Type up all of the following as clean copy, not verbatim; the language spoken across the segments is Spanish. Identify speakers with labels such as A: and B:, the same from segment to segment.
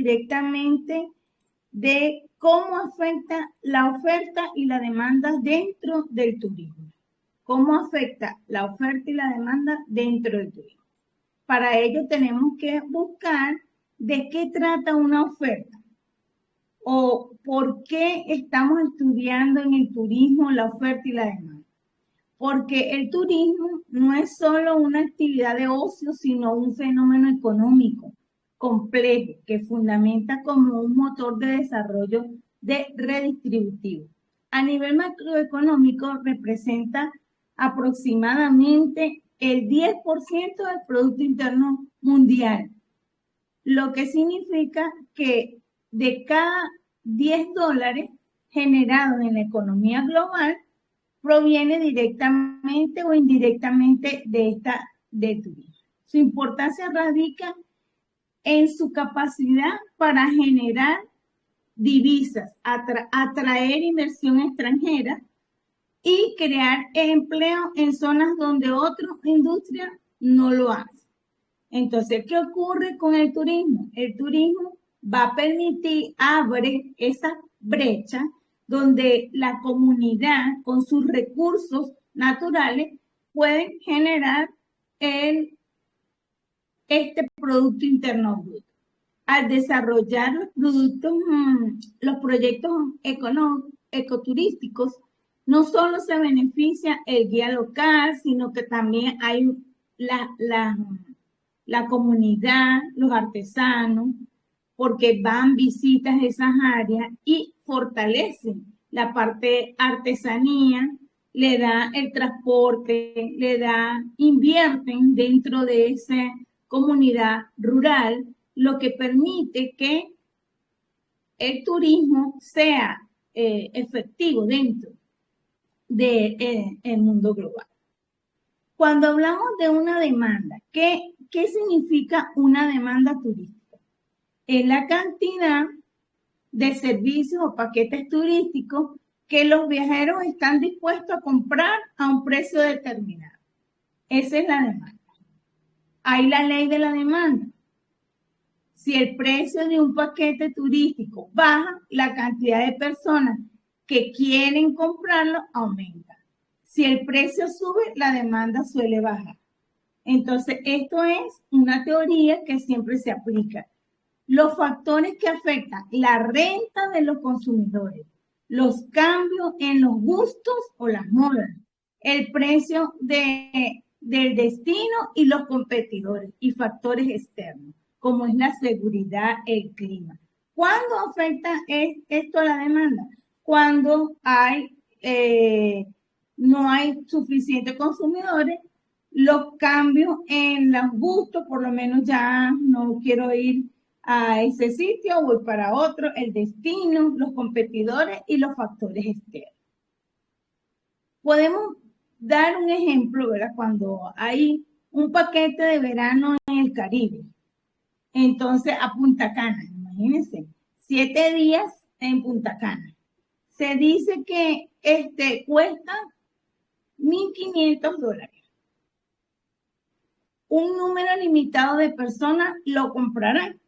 A: directamente de cómo afecta la oferta y la demanda dentro del turismo. ¿Cómo afecta la oferta y la demanda dentro del turismo? Para ello tenemos que buscar de qué trata una oferta o por qué estamos estudiando en el turismo la oferta y la demanda. Porque el turismo no es solo una actividad de ocio, sino un fenómeno económico complejo que fundamenta como un motor de desarrollo redistributivo. A nivel macroeconómico representa aproximadamente el 10% del Producto Interno Mundial, lo que significa que de cada 10 dólares generados en la economía global, proviene directamente o indirectamente del turismo. Su importancia radica en su capacidad para generar divisas, atraer inversión extranjera y crear empleo en zonas donde otras industrias no lo hacen. Entonces, ¿qué ocurre con el turismo? El turismo va a permitir, abre esa brecha donde la comunidad con sus recursos naturales pueden generar este Producto Interno Bruto. Al desarrollar los proyectos ecoturísticos, no solo se beneficia el guía local, sino que también hay la comunidad, los artesanos, porque van, visitas a esas áreas y fortalecen la parte artesanía, le da el transporte, invierten dentro de esa comunidad rural, lo que permite que el turismo sea efectivo dentro del mundo global. Cuando hablamos de una demanda, ¿qué significa una demanda turística? Es la cantidad de servicios o paquetes turísticos que los viajeros están dispuestos a comprar a un precio determinado. Esa es la demanda. Hay la ley de la demanda. Si el precio de un paquete turístico baja, la cantidad de personas que quieren comprarlo aumenta. Si el precio sube, la demanda suele bajar. Entonces, esto es una teoría que siempre se aplica. Los factores que afectan la renta de los consumidores, los cambios en los gustos o las modas, el precio del destino y los competidores y factores externos, como es la seguridad, el clima. ¿Cuándo afecta esto a la demanda? Cuando no hay suficientes consumidores, los cambios en los gustos, por lo menos ya no quiero ir a ese sitio, voy para otro, el destino, los competidores y los factores externos. Podemos dar un ejemplo, ¿verdad? Cuando hay un paquete de verano en el Caribe, entonces a Punta Cana, imagínense, 7 días en Punta Cana. Se dice que cuesta $1,500. Un número limitado de personas lo comprarán.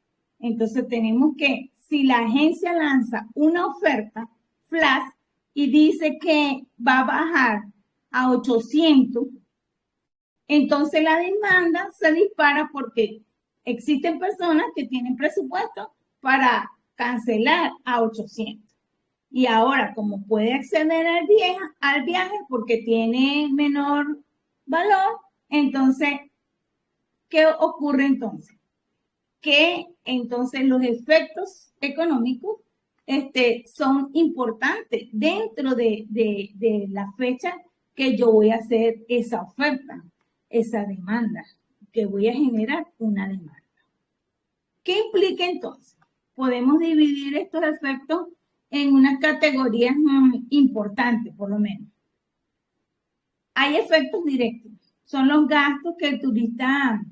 A: Entonces tenemos que, si la agencia lanza una oferta flash y dice que va a bajar a 800, entonces la demanda se dispara porque existen personas que tienen presupuesto para cancelar a 800. Y ahora, como puede acceder al viaje porque tiene menor valor, entonces, ¿qué ocurre entonces? Que entonces los efectos económicos son importantes dentro de la fecha que yo voy a hacer esa oferta, esa demanda, que voy a generar una demanda. ¿Qué implica entonces? Podemos dividir estos efectos en unas categorías importantes, por lo menos. Hay efectos directos, son los gastos que el turista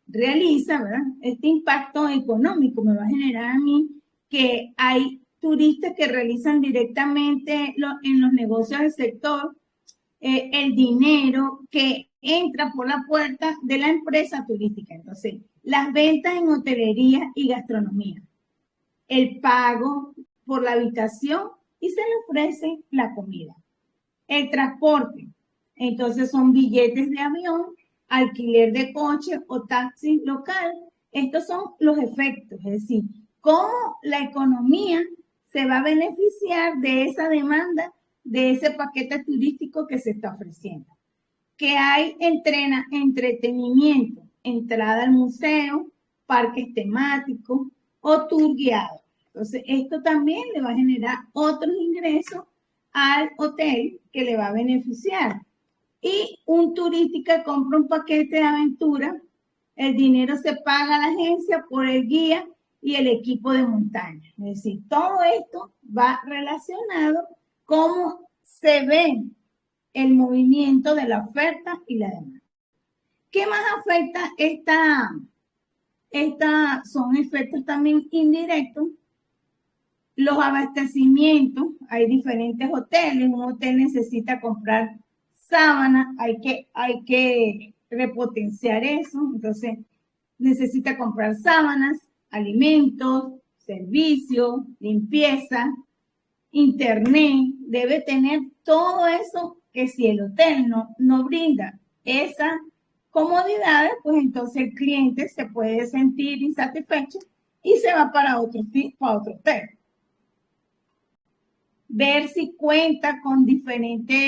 A: realiza, ¿verdad? Este impacto económico me va a generar a mí que hay turistas que realizan directamente en los negocios del sector el dinero que entra por la puerta de la empresa turística. Entonces, las ventas en hotelería y gastronomía, el pago por la habitación y se le ofrece la comida. El transporte, entonces son billetes de avión, alquiler de coche o taxi local. Estos son los efectos, es decir, cómo la economía se va a beneficiar de esa demanda, de ese paquete turístico que se está ofreciendo. Que hay entretenimiento, entrada al museo, parques temáticos o tour guiado. Entonces, esto también le va a generar otros ingresos al hotel que le va a beneficiar. Y un turista compra un paquete de aventura, el dinero se paga a la agencia por el guía y el equipo de montaña. Es decir, todo esto va relacionado cómo se ve el movimiento de la oferta y la demanda. ¿Qué más afecta son efectos también indirectos? Los abastecimientos, hay diferentes hoteles, un hotel necesita comprar sábanas, hay que repotenciar eso, entonces necesita comprar sábanas, alimentos, servicios, limpieza, internet, debe tener todo eso que si el hotel no brinda esas comodidades, pues entonces el cliente se puede sentir insatisfecho y se va para otro hotel. Ver si cuenta con diferentes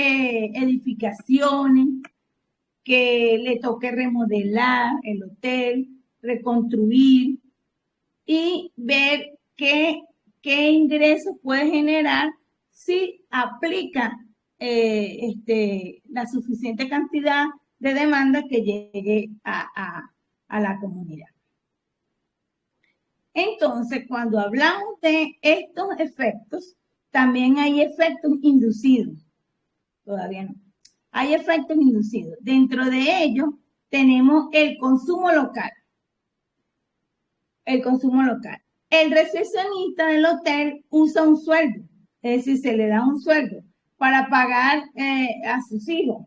A: edificaciones que le toque remodelar el hotel, reconstruir y ver qué ingresos puede generar si aplica la suficiente cantidad de demanda que llegue a la comunidad. Entonces, cuando hablamos de estos efectos, también hay efectos inducidos. Todavía no. Hay efectos inducidos. Dentro de ellos tenemos el consumo local. El consumo local. El recepcionista del hotel usa un sueldo, es decir, se le da un sueldo para pagar a sus hijos.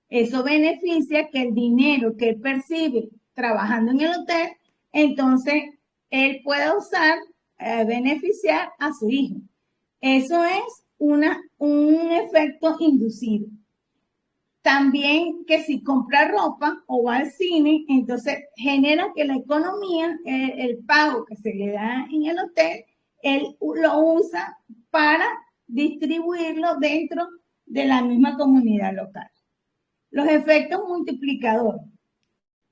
A: Eso beneficia que el dinero que él percibe trabajando en el hotel, entonces él pueda usar, beneficiar a su hijo. Eso es un efecto inducido. También que si compra ropa o va al cine, entonces genera que la economía, el pago que se le da en el hotel, él lo usa para distribuirlo dentro de la misma comunidad local. Los efectos multiplicadores.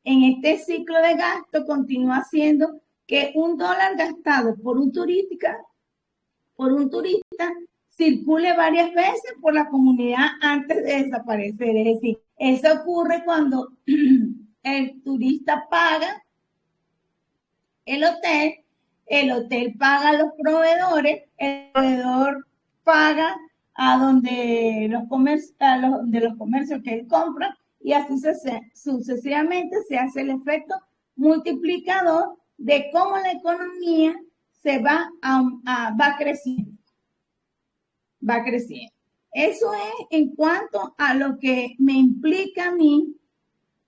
A: En este ciclo de gasto continúa siendo que $1 gastado por un turista circule varias veces por la comunidad antes de desaparecer. Es decir, eso ocurre cuando el turista paga el hotel paga a los proveedores, el proveedor paga a donde los comercios que él compra y así sucesivamente se hace el efecto multiplicador de cómo la economía se va creciendo. Va creciendo. Eso es en cuanto a lo que me implica a mí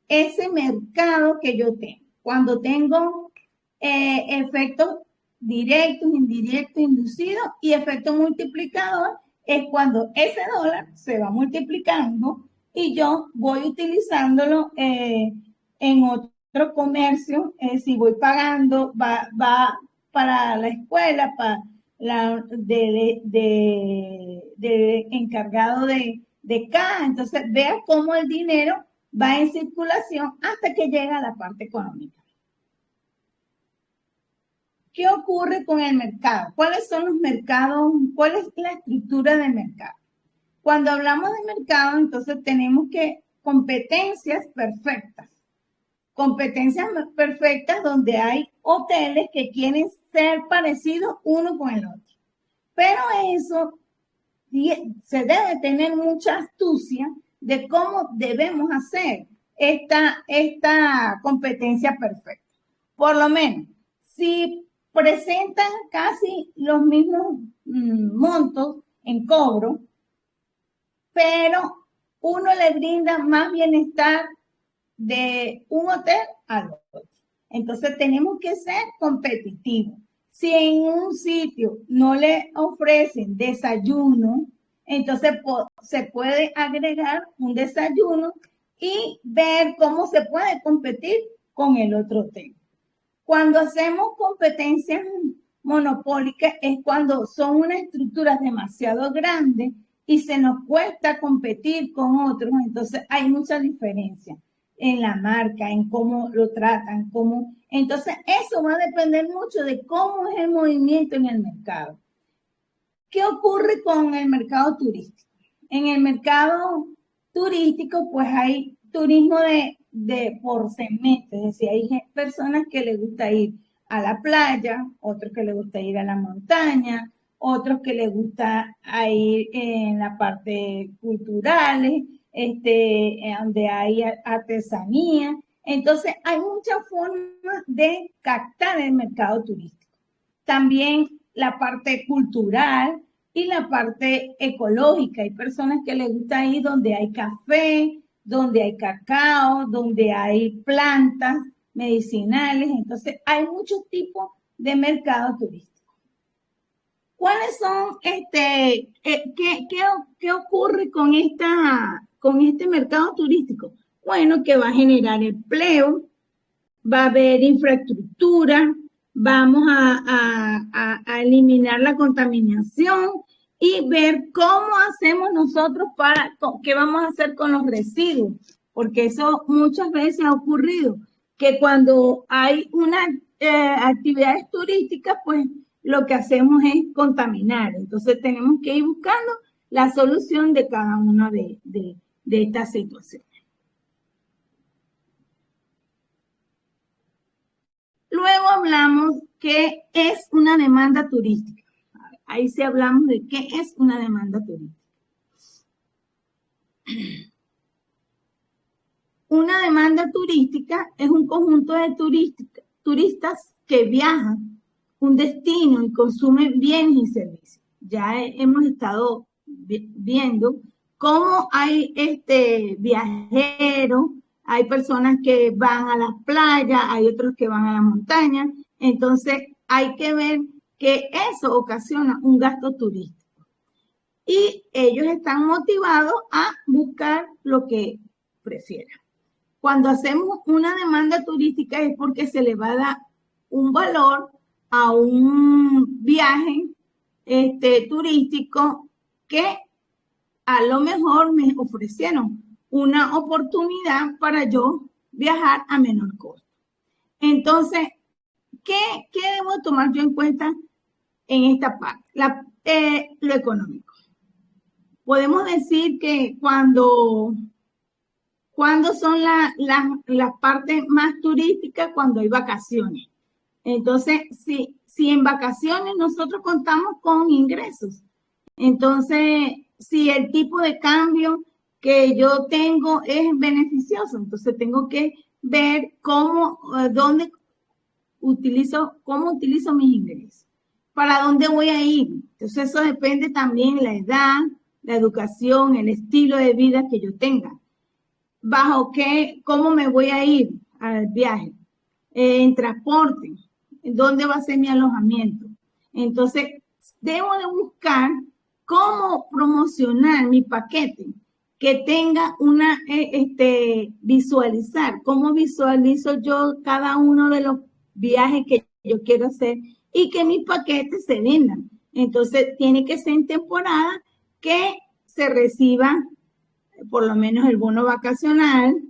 A: ese mercado que yo tengo. Cuando tengo efectos directos, indirectos, inducidos y efecto multiplicador es cuando ese dólar se va multiplicando y yo voy utilizándolo en otro comercio. Si voy pagando, va para la escuela, para de encargado de caja. Entonces, vea cómo el dinero va en circulación hasta que llega a la parte económica. ¿Qué ocurre con el mercado? ¿Cuáles son los mercados? ¿Cuál es la estructura del mercado? Cuando hablamos de mercado, entonces tenemos que competencias perfectas. Competencias perfectas donde hay hoteles que quieren ser parecidos uno con el otro. Pero eso se debe tener mucha astucia de cómo debemos hacer esta competencia perfecta. Por lo menos, si presentan casi los mismos montos en cobro, pero uno le brinda más bienestar de un hotel al otro. Entonces tenemos que ser competitivos. Si en un sitio no le ofrecen desayuno, entonces se puede agregar un desayuno y ver cómo se puede competir con el otro hotel. Cuando hacemos competencias monopólicas es cuando son unas estructuras demasiado grandes y se nos cuesta competir con otros, entonces hay mucha diferencia en la marca, en cómo lo tratan, cómo. Entonces eso va a depender mucho de cómo es el movimiento en el mercado. ¿Qué ocurre con el mercado turístico? En el mercado turístico, pues hay turismo de por segmento, es decir, hay personas que les gusta ir a la playa, otros que les gusta ir a la montaña, otros que les gusta ir en la parte cultural, donde hay artesanía. Entonces, hay muchas formas de captar el mercado turístico. También la parte cultural y la parte ecológica. Hay personas que les gusta ir donde hay café, donde hay cacao, donde hay plantas medicinales. Entonces, hay muchos tipos de mercado turístico. ¿Cuáles son, qué ocurre con este mercado turístico? Bueno, que va a generar empleo, va a haber infraestructura, vamos a eliminar la contaminación y ver cómo hacemos nosotros qué vamos a hacer con los residuos, porque eso muchas veces ha ocurrido, que cuando hay unas actividades turísticas, pues lo que hacemos es contaminar. Entonces tenemos que ir buscando la solución de cada una de estas situaciones. Luego hablamos qué es una demanda turística. Ahí sí hablamos de qué es una demanda turística. Una demanda turística es un conjunto de turistas que viajan un destino y consumen bienes y servicios. Ya hemos estado viendo cómo hay viajeros, hay personas que van a las playas, hay otros que van a la montaña. Entonces, hay que ver que eso ocasiona un gasto turístico. Y ellos están motivados a buscar lo que prefieran. Cuando hacemos una demanda turística es porque se le va a dar un valor a un viaje turístico que a lo mejor me ofrecieron una oportunidad para yo viajar a menor costo. Entonces, ¿qué debo tomar yo en cuenta en esta parte? Lo económico. Podemos decir que cuando son las partes más turísticas, cuando hay vacaciones. Entonces, si en vacaciones nosotros contamos con ingresos, entonces, si el tipo de cambio que yo tengo es beneficioso, entonces tengo que ver cómo utilizo mis ingresos, para dónde voy a ir. Entonces, eso depende también de la edad, la educación, el estilo de vida que yo tenga. ¿Bajo cómo me voy a ir al viaje? En transporte, ¿dónde va a ser mi alojamiento? Entonces, debo de buscar cómo promocionar mi paquete, que tenga una, visualizar, cómo visualizo yo cada uno de los viajes que yo quiero hacer y que mis paquetes se vendan. Entonces, tiene que ser en temporada que se reciba por lo menos el bono vacacional,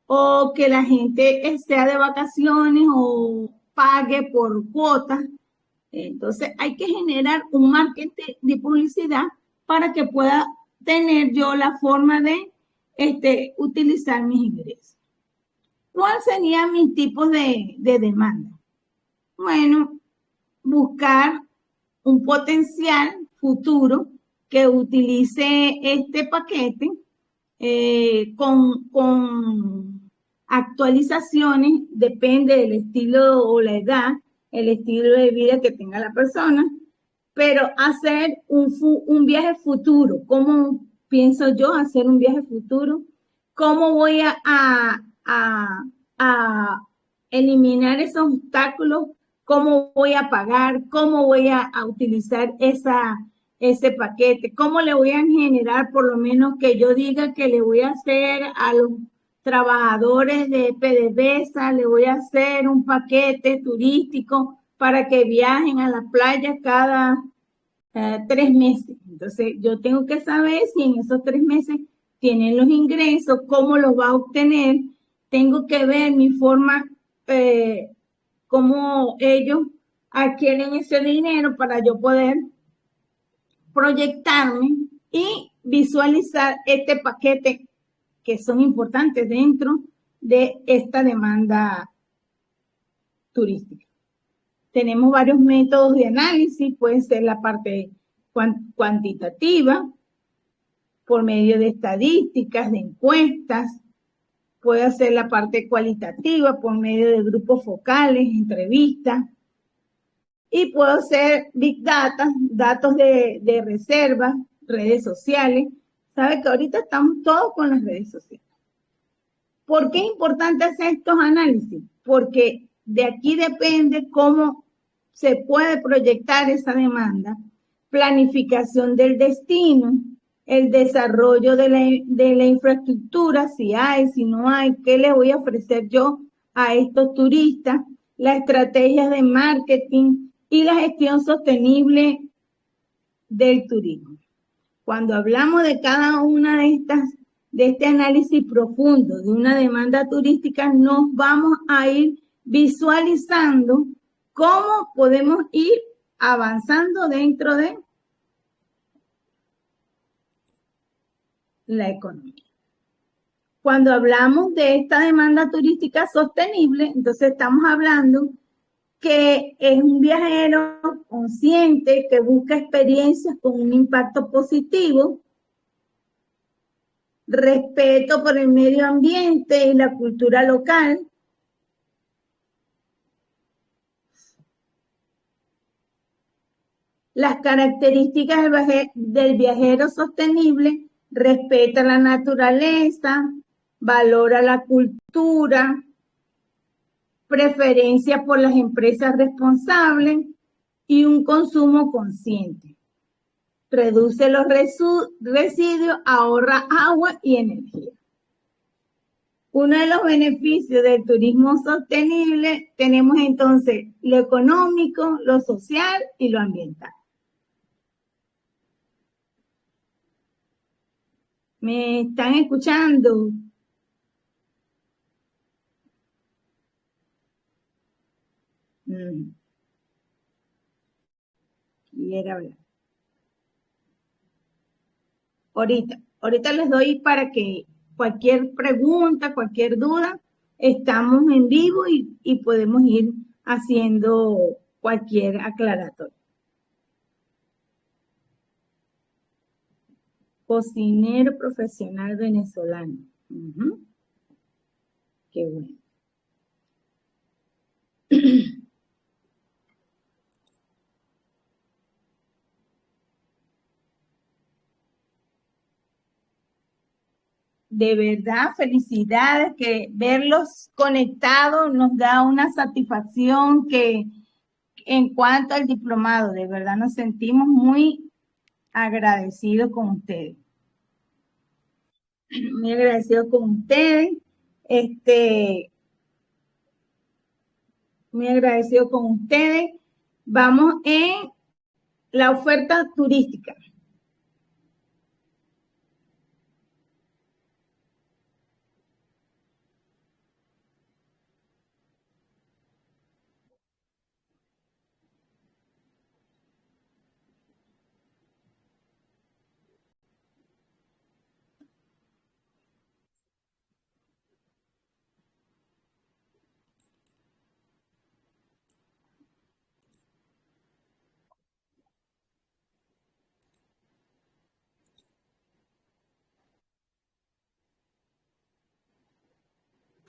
A: o que la gente sea de vacaciones o pague por cuotas. Entonces hay que generar un marketing de publicidad para que pueda tener yo la forma de utilizar mis ingresos. ¿Cuál sería mi tipo de demanda? Bueno, buscar un potencial futuro que utilice este paquete con actualizaciones, depende del estilo o la edad, el estilo de vida que tenga la persona, pero hacer un viaje futuro. ¿Cómo pienso yo hacer un viaje futuro? ¿Cómo voy a eliminar esos obstáculos, cómo voy a pagar, cómo voy a utilizar ese paquete, cómo le voy a generar, por lo menos que yo diga que le voy a hacer a los trabajadores de PDVSA, le voy a hacer un paquete turístico para que viajen a la playa cada 3 meses. Entonces, yo tengo que saber si en esos 3 meses tienen los ingresos, cómo los va a obtener. Tengo que ver mi forma, cómo ellos adquieren ese dinero para yo poder proyectarme y visualizar este paquete que son importantes dentro de esta demanda turística. Tenemos varios métodos de análisis, puede ser la parte cuantitativa, por medio de estadísticas, de encuestas, puede ser la parte cualitativa, por medio de grupos focales, entrevistas, y puedo hacer Big Data, datos de reservas, redes sociales. Sabe que ahorita estamos todos con las redes sociales. ¿Por qué es importante hacer estos análisis? Porque de aquí depende cómo se puede proyectar esa demanda, planificación del destino, el desarrollo de la infraestructura, si hay, si no hay, qué le voy a ofrecer yo a estos turistas, las estrategias de marketing y la gestión sostenible del turismo. Cuando hablamos de cada una de este análisis profundo de una demanda turística, nos vamos a ir visualizando cómo podemos ir avanzando dentro de la economía. Cuando hablamos de esta demanda turística sostenible, entonces estamos hablando que es un viajero consciente que busca experiencias con un impacto positivo, respeto por el medio ambiente y la cultura local, las características del viajero sostenible: respeta la naturaleza, valora la cultura, preferencia por las empresas responsables y un consumo consciente. Reduce los residuos, ahorra agua y energía. Uno de los beneficios del turismo sostenible tenemos entonces lo económico, lo social y lo ambiental. ¿Me están escuchando? Quiero hablar. Ahorita les doy para que cualquier pregunta, cualquier duda, estamos en vivo y podemos ir haciendo cualquier aclaratorio. Cocinero profesional venezolano. Qué bueno. De verdad, felicidades, que verlos conectados nos da una satisfacción que en cuanto al diplomado, de verdad nos sentimos muy agradecidos con ustedes. Muy agradecidos con ustedes. Muy agradecido con ustedes. Vamos en la oferta turística.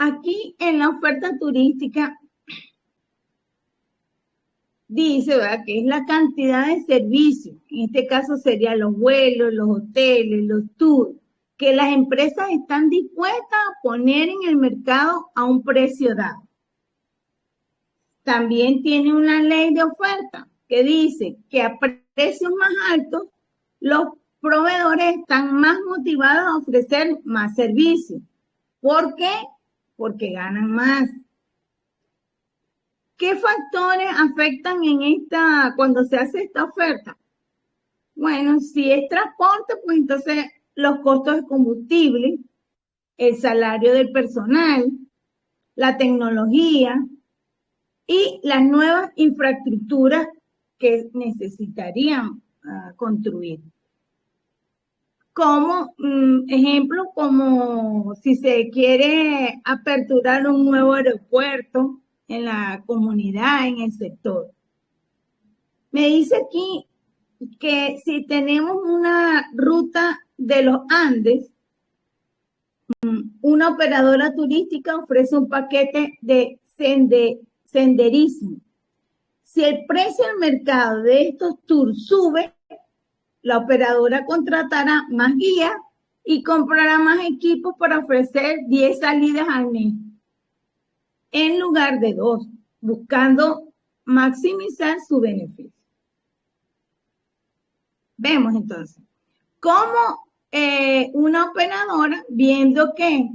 A: Aquí en la oferta turística dice, ¿verdad?, que es la cantidad de servicios, en este caso serían los vuelos, los hoteles, los tours, que las empresas están dispuestas a poner en el mercado a un precio dado. también tiene una ley de oferta que dice que a precios más altos los proveedores están más motivados a ofrecer más servicios. ¿Por qué? Porque ganan más. ¿Qué factores afectan cuando se hace esta oferta? Bueno, si es transporte, pues entonces los costos de combustible, el salario del personal, la tecnología y las nuevas infraestructuras que necesitarían construir. Como ejemplo, como si se quiere aperturar un nuevo aeropuerto en la comunidad, en el sector. Me dice aquí que si tenemos una ruta de los Andes, una operadora turística ofrece un paquete de senderismo. Si el precio del mercado de estos tours sube, la operadora contratará más guías y comprará más equipos para ofrecer 10 salidas al mes, en lugar de 2, buscando maximizar su beneficio. Vemos entonces cómo una operadora, viendo que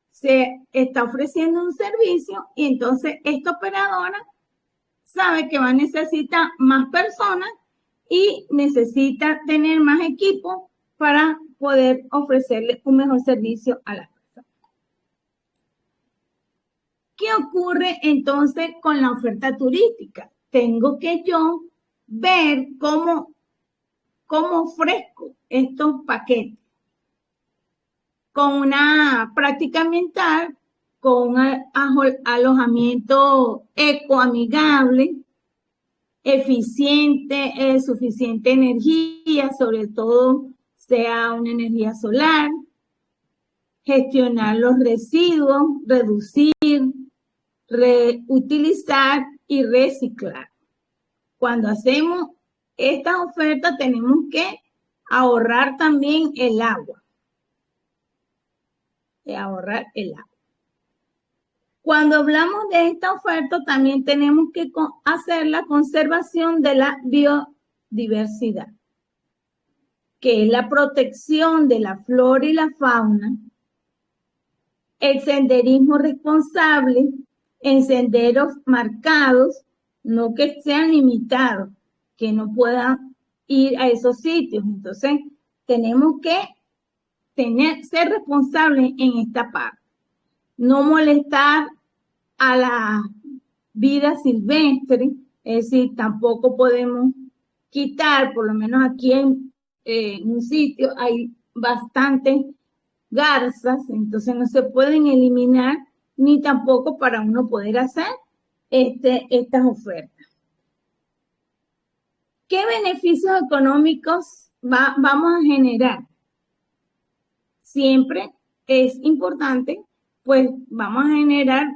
A: se está ofreciendo un servicio, y entonces esta operadora sabe que va a necesitar más personas y necesita tener más equipo para poder ofrecerle un mejor servicio a las personas. ¿Qué ocurre entonces con la oferta turística? Tengo que yo ver cómo ofrezco estos paquetes con una práctica ambiental, con un alojamiento ecoamigable, eficiente, suficiente energía, sobre todo sea una energía solar, gestionar los residuos, reducir, reutilizar y reciclar. Cuando hacemos estas ofertas tenemos que ahorrar también el agua. Cuando hablamos de esta oferta, también tenemos que hacer la conservación de la biodiversidad, que es la protección de la flora y la fauna, el senderismo responsable en senderos marcados, no que sean limitados, que no puedan ir a esos sitios. Entonces, tenemos que ser responsables en esta parte. No molestar a la vida silvestre, es decir, tampoco podemos quitar, por lo menos aquí en un sitio hay bastantes garzas, entonces no se pueden eliminar, ni tampoco para uno poder hacer estas ofertas. ¿Qué beneficios económicos vamos a generar? Siempre es importante, pues vamos a generar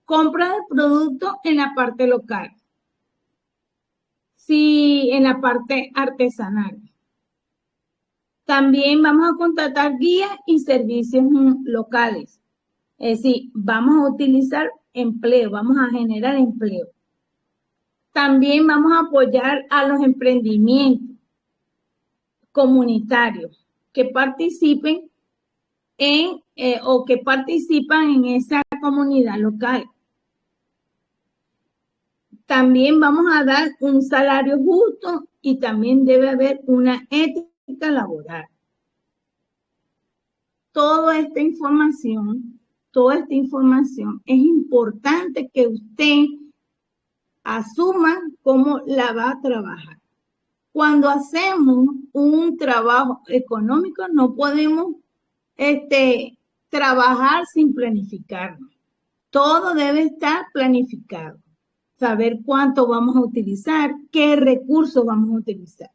A: compra de productos en la parte local, sí, en la parte artesanal. También vamos a contratar guías y servicios locales. Es decir, vamos a utilizar empleo, vamos a generar empleo. También vamos a apoyar a los emprendimientos comunitarios que participen que participan en esa comunidad local. También vamos a dar un salario justo y también debe haber una ética laboral. Toda esta información es importante que usted asuma cómo la va a trabajar. Cuando hacemos un trabajo económico no podemos trabajar sin planificarnos. Todo debe estar planificado. Saber cuánto vamos a utilizar, qué recursos vamos a utilizar.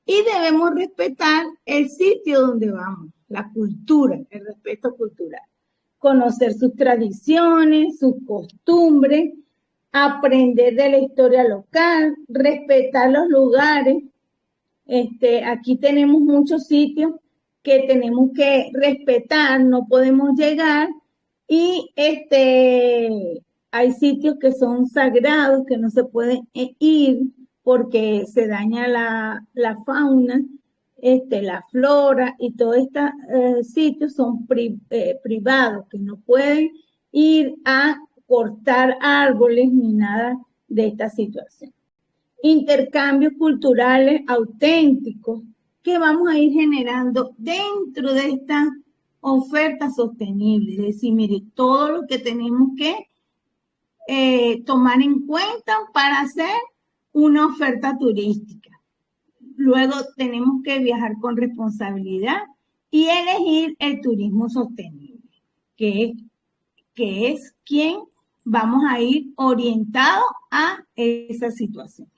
A: Y debemos respetar el sitio donde vamos, la cultura, el respeto cultural. Conocer sus tradiciones, sus costumbres, aprender de la historia local, respetar los lugares. Aquí tenemos muchos sitios que tenemos que respetar, no podemos llegar y hay sitios que son sagrados, que no se pueden ir porque se daña la fauna, la flora, y todos estos sitios son privados, que no pueden ir a cortar árboles ni nada de esta situación. Intercambios culturales auténticos que vamos a ir generando dentro de esta oferta sostenible. Es decir, mire, todo lo que tenemos que tomar en cuenta para hacer una oferta turística. Luego tenemos que viajar con responsabilidad y elegir el turismo sostenible, que es quien vamos a ir orientado a esa situación.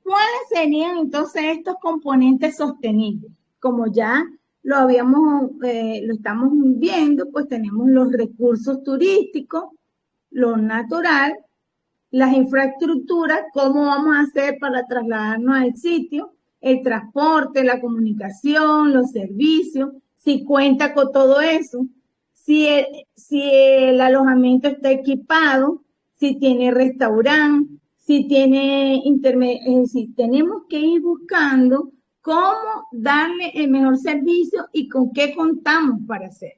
A: ¿Cuáles serían entonces estos componentes sostenibles? Como ya lo estamos viendo, pues tenemos los recursos turísticos, lo natural, las infraestructuras, cómo vamos a hacer para trasladarnos al sitio, el transporte, la comunicación, los servicios, si cuenta con todo eso, si el alojamiento está equipado, si tiene restaurante, si tiene internet, es decir, tenemos que ir buscando cómo darle el mejor servicio y con qué contamos para hacer.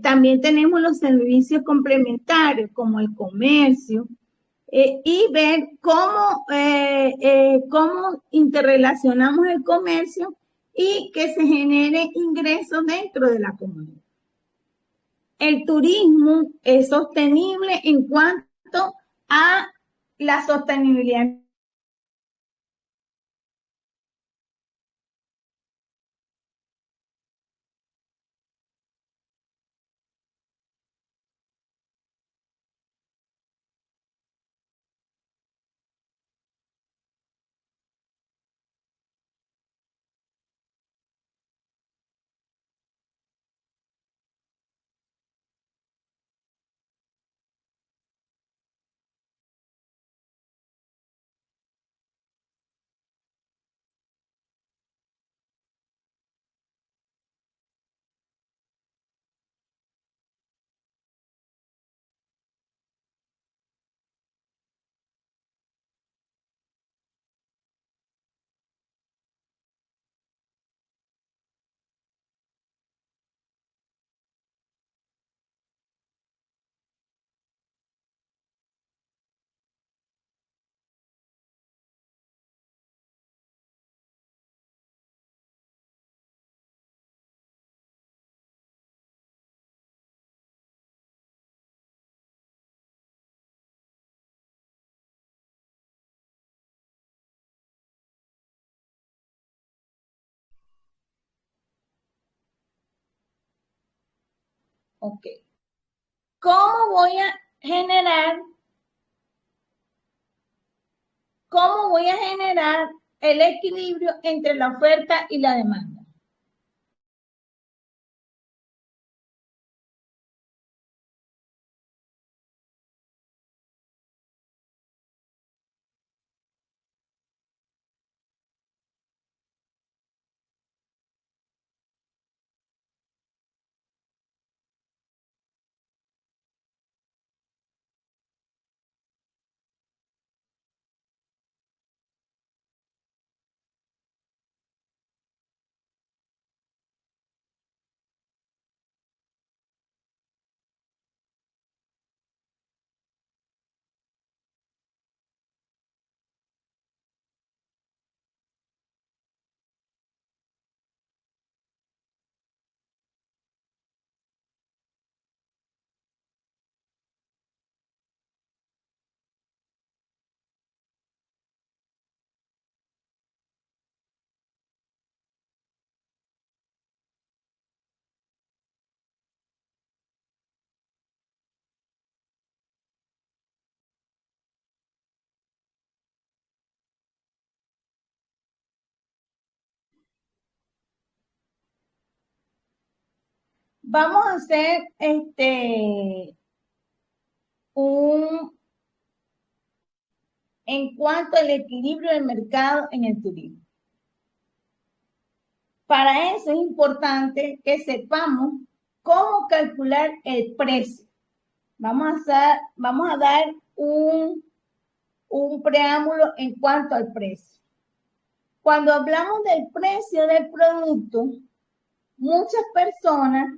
A: También tenemos los servicios complementarios como el comercio, y ver cómo interrelacionamos el comercio y que se genere ingresos dentro de la comunidad. El turismo es sostenible en cuanto a la sostenibilidad. Ok. ¿Cómo voy a generar, cómo voy a generar el equilibrio entre la oferta y la demanda? Vamos a hacer un en cuanto al equilibrio del mercado en el turismo. Para eso es importante que sepamos ¿Cómo calcular el precio? Vamos a dar un preámbulo en cuanto al precio. Cuando hablamos del precio del producto, muchas personas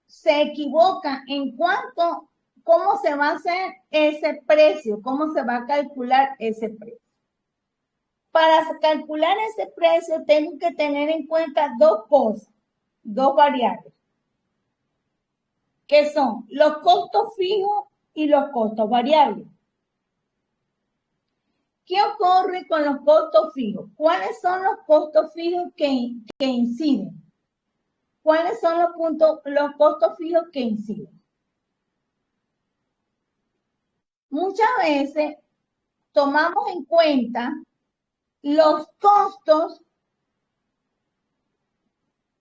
A: se equivocan en cuanto cómo se va a hacer ese precio, cómo se va a calcular ese precio. Para calcular ese precio tengo que tener en cuenta dos cosas, dos variables, que son los costos fijos y los costos variables. ¿Qué ocurre con los costos fijos? ¿Cuáles son los costos fijos que inciden? ¿Cuáles son los costos fijos que inciden? Muchas veces tomamos en cuenta los costos,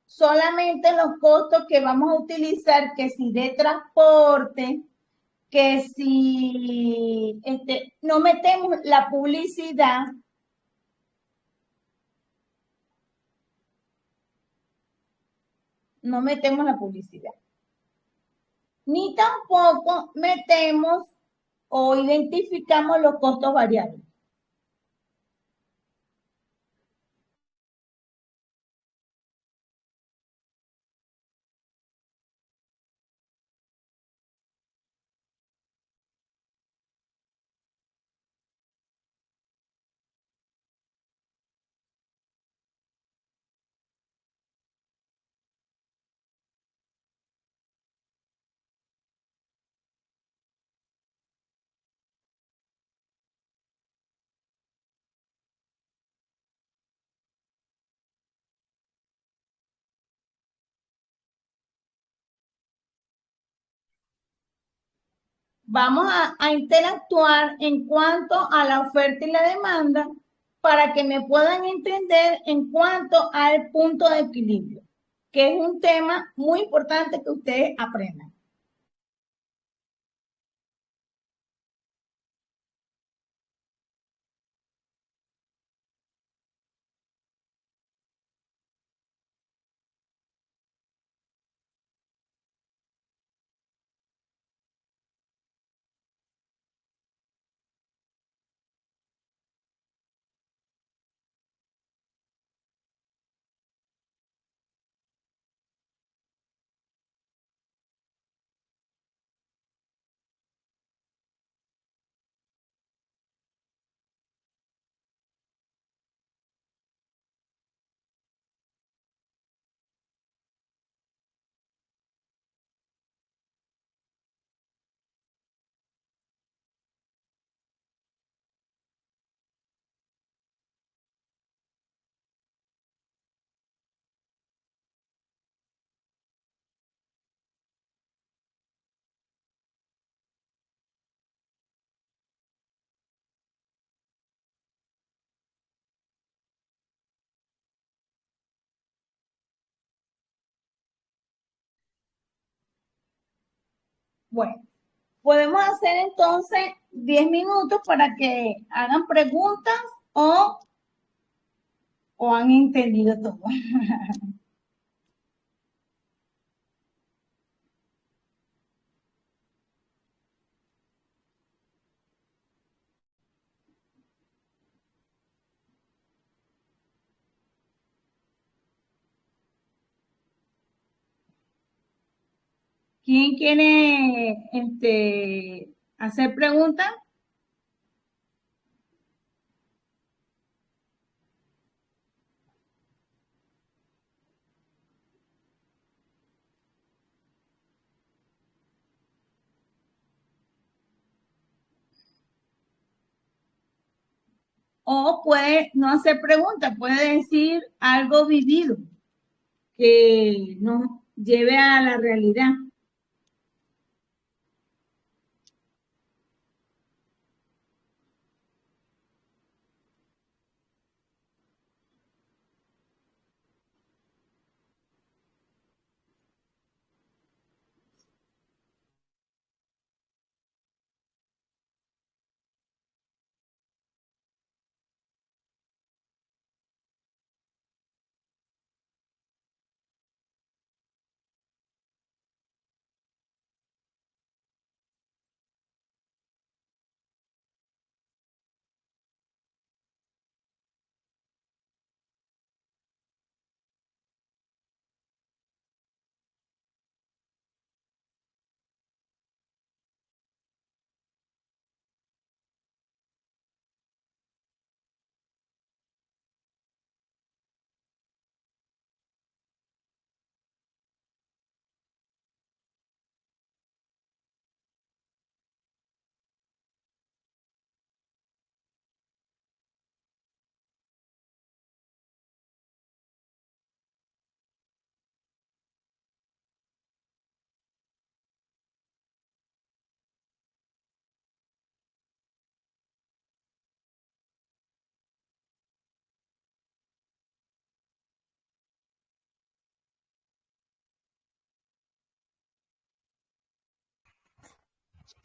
A: solamente los costos que vamos a utilizar, que si de transporte, que si no metemos la publicidad, no metemos la publicidad, ni tampoco metemos o identificamos los costos variables. Vamos a interactuar en cuanto a la oferta y la demanda para que me puedan entender en cuanto al punto de equilibrio, que es un tema muy importante que ustedes aprendan. Bueno, podemos hacer entonces 10 minutos para que hagan preguntas o, o han entendido todo. ¿Quién quiere hacer preguntas? O puede no hacer preguntas, puede decir algo vivido que nos lleve a la realidad.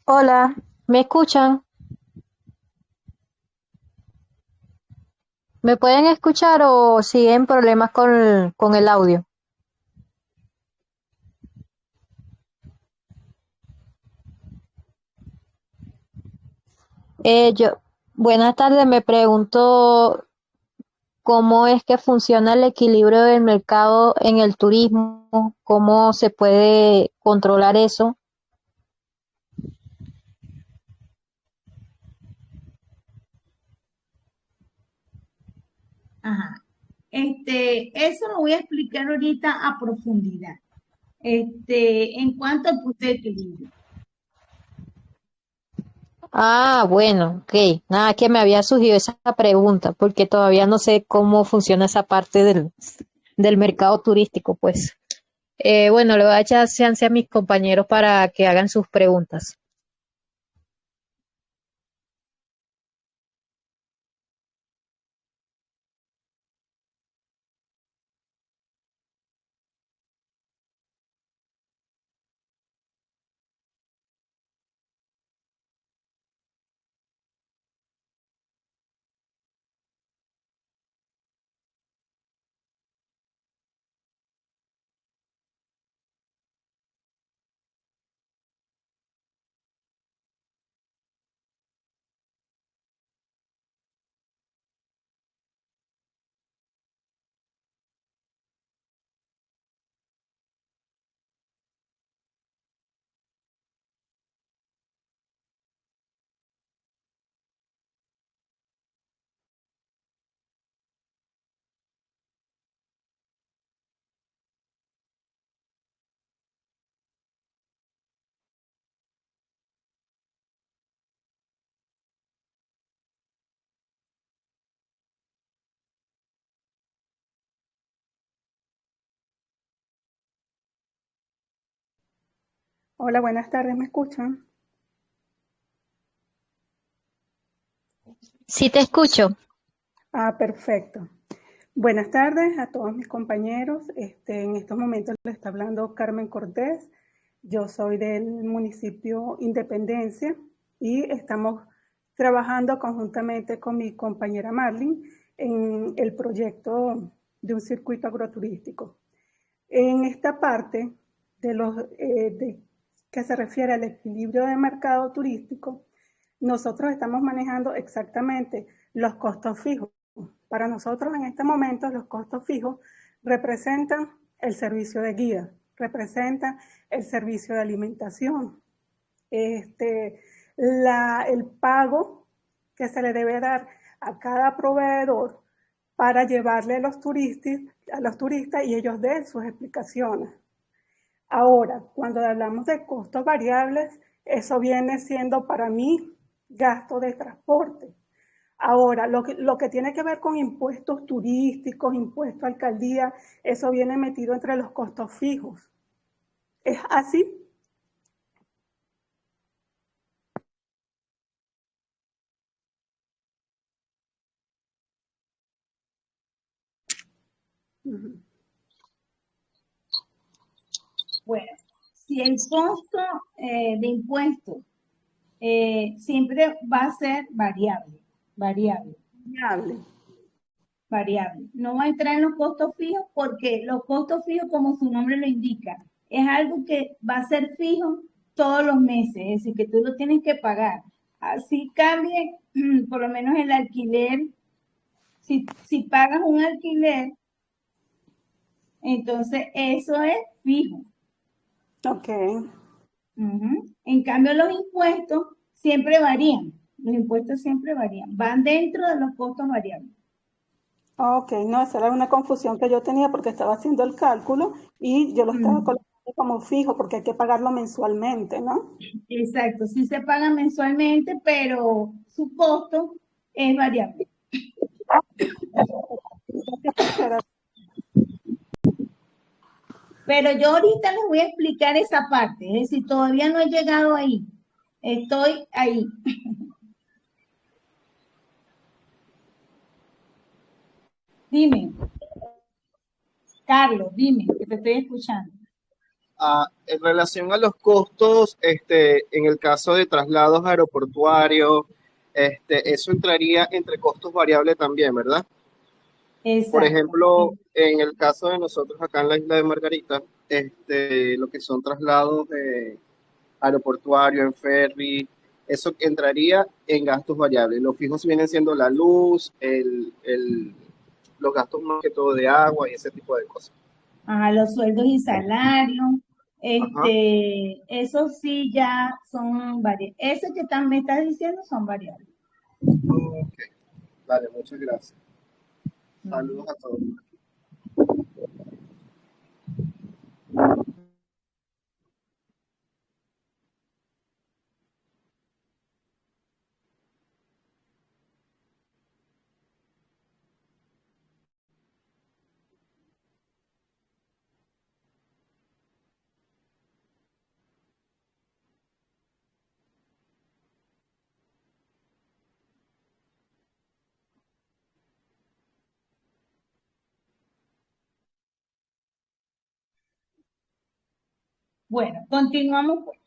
B: Hola, ¿me escuchan? ¿Me pueden escuchar o siguen problemas con el audio? Yo, buenas tardes, me pregunto cómo es que funciona el equilibrio del mercado en el turismo, cómo se puede controlar eso.
A: Ajá. Eso lo voy a explicar ahorita a profundidad. En cuanto al punto de equilibrio.
B: Ah, bueno, ok. Nada, que me había surgido esa pregunta, porque todavía no sé cómo funciona esa parte del mercado turístico, pues. Bueno, le voy a echar chance a mis compañeros para que hagan sus preguntas.
C: Hola, buenas tardes, ¿me escuchan?
B: Sí te escucho.
C: Ah, perfecto. Buenas tardes a todos mis compañeros. En estos momentos le está hablando Carmen Cortés. Yo soy del municipio Independencia y estamos trabajando conjuntamente con mi compañera Marlene en el proyecto de un circuito agroturístico. En esta parte de que se refiere al equilibrio de mercado turístico, nosotros estamos manejando exactamente los costos fijos. Para nosotros en este momento los costos fijos representan el servicio de guía, representan el servicio de alimentación, este, el pago que se le debe dar a cada proveedor para llevarle a los turistas y ellos den sus explicaciones. Ahora, cuando hablamos de costos variables, eso viene siendo para mí gasto de transporte. Ahora, lo que tiene que ver con impuestos turísticos, impuestos a alcaldía, eso viene metido entre los costos fijos. ¿Es así? Uh-huh.
A: Bueno, si el costo de impuestos siempre va a ser variable, variable,
C: Viable.
A: variable. No va a entrar en los costos fijos porque los costos fijos, como su nombre lo indica, es algo que va a ser fijo todos los meses, es decir, que tú lo tienes que pagar. Así cambie, por lo menos el alquiler. Si pagas un alquiler, entonces eso es fijo.
C: Ok.
A: Ujú. En cambio, los impuestos siempre varían. Los impuestos siempre varían. Van dentro de los costos variables.
C: Ok, no, esa era una confusión que yo tenía porque estaba haciendo el cálculo y yo lo estaba
A: Ujú.
C: colocando como fijo porque hay que pagarlo mensualmente, ¿no?
A: Exacto. Sí se paga mensualmente, pero su costo es variable.
C: Gracias por aclarar.
A: Pero yo ahorita les voy a explicar esa parte. Es decir, todavía no he llegado ahí. Estoy ahí. Dime, Carlos, dime, que te estoy escuchando.
D: en relación a los costos, en el caso de traslados aeroportuarios, eso entraría entre costos variables también, ¿verdad? Por
A: Exacto.
D: ejemplo, en el caso de nosotros acá en la isla de Margarita, lo que son traslados aeroportuarios, en ferry, eso entraría en gastos variables. Los fijos vienen siendo la luz, los gastos más que todo de agua y ese tipo de cosas.
A: Ajá, los sueldos y salarios,
D: Ajá.
A: eso sí ya son variables. Eso que me estás diciendo son variables.
D: Ok. Dale, muchas gracias.
A: Ujú.
D: Saludos a todos.
A: Bueno, continuamos, pues.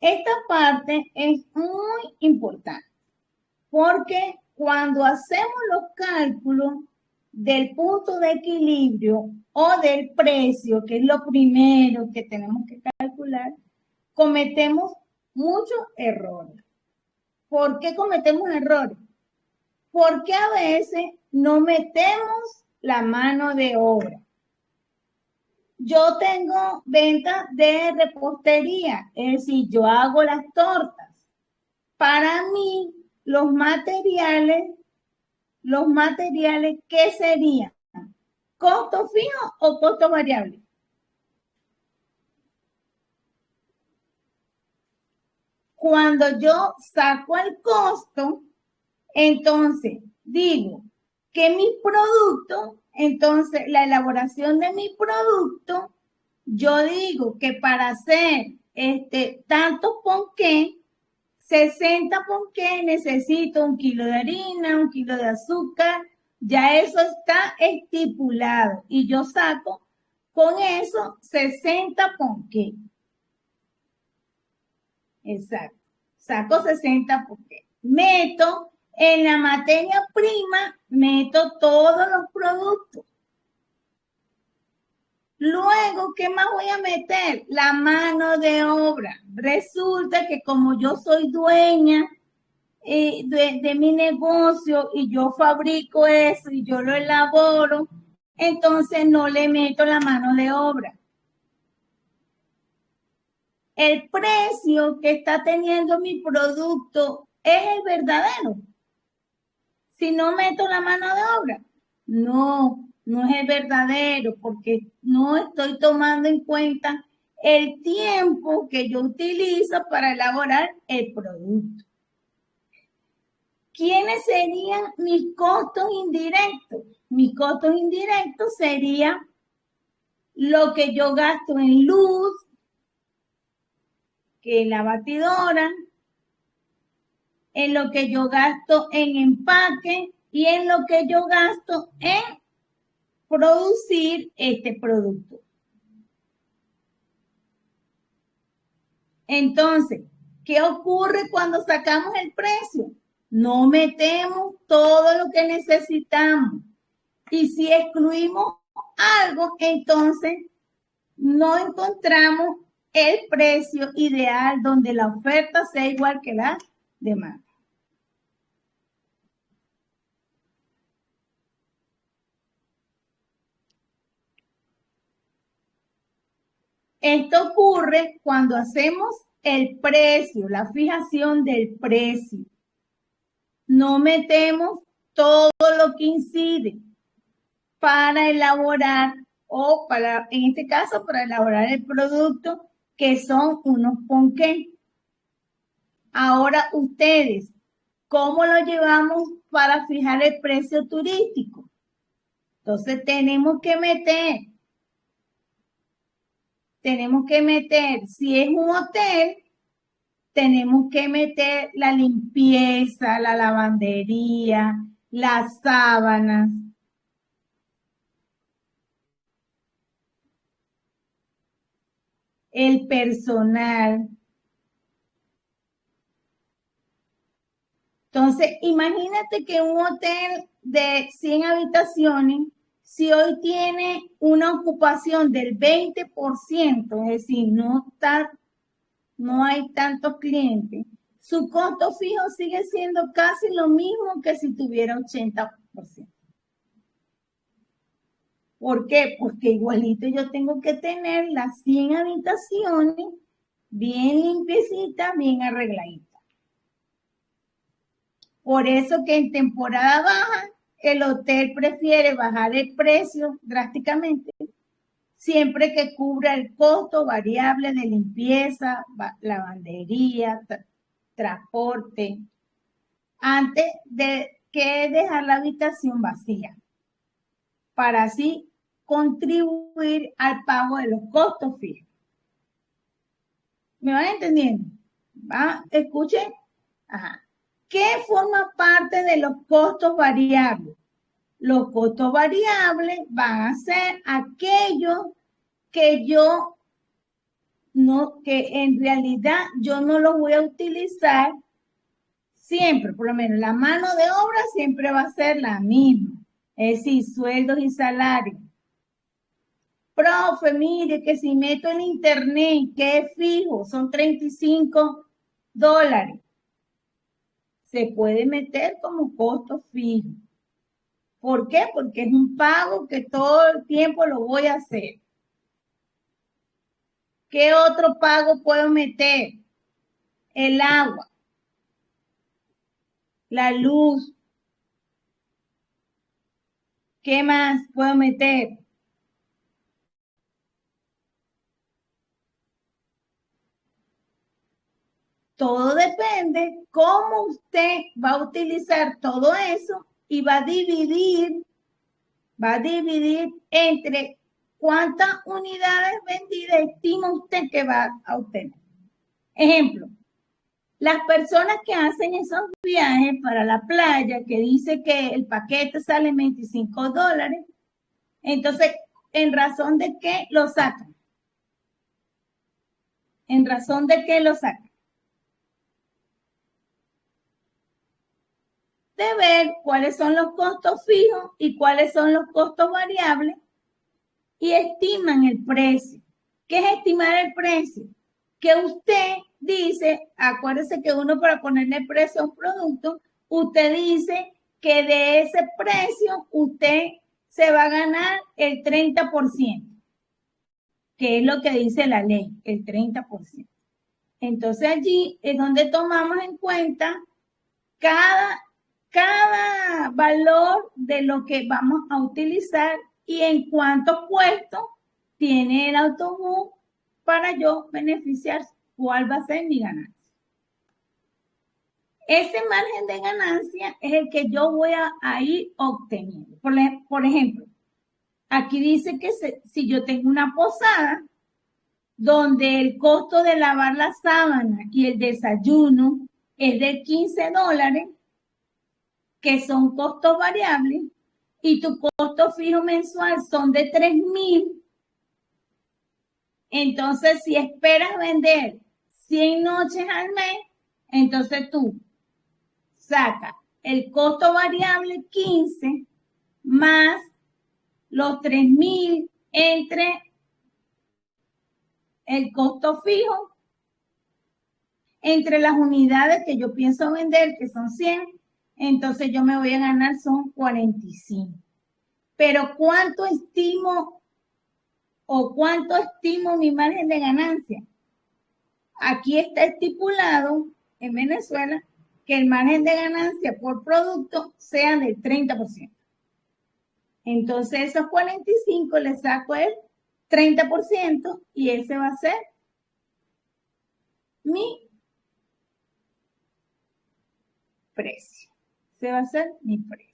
A: Esta parte es muy importante porque cuando hacemos los cálculos del punto de equilibrio o del precio, que es lo primero que tenemos que calcular, cometemos muchos errores. ¿Por qué cometemos errores? Porque a veces no metemos la mano de obra. Yo tengo ventas de repostería, es decir, yo hago las tortas. Para mí, los materiales, ¿qué serían? ¿Costo fijo o costo variable? Cuando yo saco el costo, entonces digo que mi producto, entonces la elaboración de mi producto, yo digo que para hacer tantos ponqués, 60 ponqués, necesito 1 kilo de harina, 1 kilo de azúcar, ya eso está estipulado y yo saco con eso 60 ponqués. Exacto. Saco 60 ponqués. Meto en la materia prima, meto todos los productos. Luego, ¿qué más voy a meter? La mano de obra. Resulta que como yo soy dueña de mi negocio y yo fabrico eso y yo lo elaboro, entonces no le meto la mano de obra. El precio que está teniendo mi producto es el verdadero. Si no meto la mano de obra, no es el verdadero porque no estoy tomando en cuenta el tiempo que yo utilizo para elaborar el producto. ¿Quiénes serían mis costos indirectos? Mis costos indirectos serían lo que yo gasto en luz, que es la batidora, en lo que yo gasto en empaque y en lo que yo gasto en producir este producto. Entonces, ¿qué ocurre cuando sacamos el precio? No metemos todo lo que necesitamos. Y si excluimos algo, entonces no encontramos el precio ideal donde la oferta sea igual que la demanda. Esto ocurre cuando hacemos el precio, la fijación del precio. No metemos todo lo que incide para elaborar o en este caso, para elaborar el producto que son unos ponqués. Ahora ustedes, ¿cómo lo llevamos para fijar el precio turístico? Entonces tenemos que meter, si es un hotel, tenemos que meter la limpieza, la lavandería, las sábanas. el personal. Entonces, imagínate que un hotel de 100 habitaciones, si hoy tiene una ocupación del 20%, es decir, no hay tantos clientes, su costo fijo sigue siendo casi lo mismo que si tuviera 80%. ¿Por qué? Porque igualito yo tengo que tener las 100 habitaciones bien limpiecitas, bien arregladitas. Por eso que en temporada baja, el hotel prefiere bajar el precio drásticamente, siempre que cubra el costo variable de limpieza, lavandería, transporte, antes de que dejar la habitación vacía, para así contribuir al pago de los costos fijos. ¿Me van entendiendo? ¿Va? Escuchen. Ajá. ¿Qué forma parte de los costos variables? Los costos variables van a ser aquellos que que en realidad yo no los voy a utilizar siempre, por lo menos la mano de obra siempre va a ser la misma, es decir, sueldos y salarios. Profe, mire que si meto el internet, que es fijo, son $35, se puede meter como costo fijo. ¿Por qué? Porque es un pago que todo el tiempo lo voy a hacer. ¿Qué otro pago puedo meter? El agua, la luz. ¿Qué más puedo meter? Todo depende cómo usted va a utilizar todo eso y va a dividir entre cuántas unidades vendidas estima usted que va a obtener. Ejemplo, las personas que hacen esos viajes para la playa, que dice que el paquete sale $25, entonces, ¿en razón de qué lo sacan? ¿En razón de qué lo sacan? De ver cuáles son los costos fijos y cuáles son los costos variables y estiman el precio. ¿Qué es estimar el precio? Que usted dice, acuérdese que uno para ponerle precio a un producto, usted dice que de ese precio usted se va a ganar el 30%, que es lo que dice la ley, el 30%. Entonces allí es donde tomamos en cuenta cada valor de lo que vamos a utilizar y en cuántos puestos tiene el autobús para yo beneficiar cuál va a ser mi ganancia. Ese margen de ganancia es el que yo voy a ir obteniendo. Por ejemplo, aquí dice que si yo tengo una posada donde el costo de lavar la sábana y el desayuno es de $15, que son costos variables, y tu costo fijo mensual son de $3,000, entonces si esperas vender 100 noches al mes, entonces tú sacas el costo variable 15 más los 3,000 entre el costo fijo, entre las unidades que yo pienso vender, que son 100, entonces yo me voy a ganar son 45. Pero ¿cuánto estimo mi margen de ganancia? Aquí está estipulado en Venezuela que el margen de ganancia por producto sea del 30%. Entonces esos 45 le saco el 30% y ese va a ser mi precio. Ese va a ser mi precio.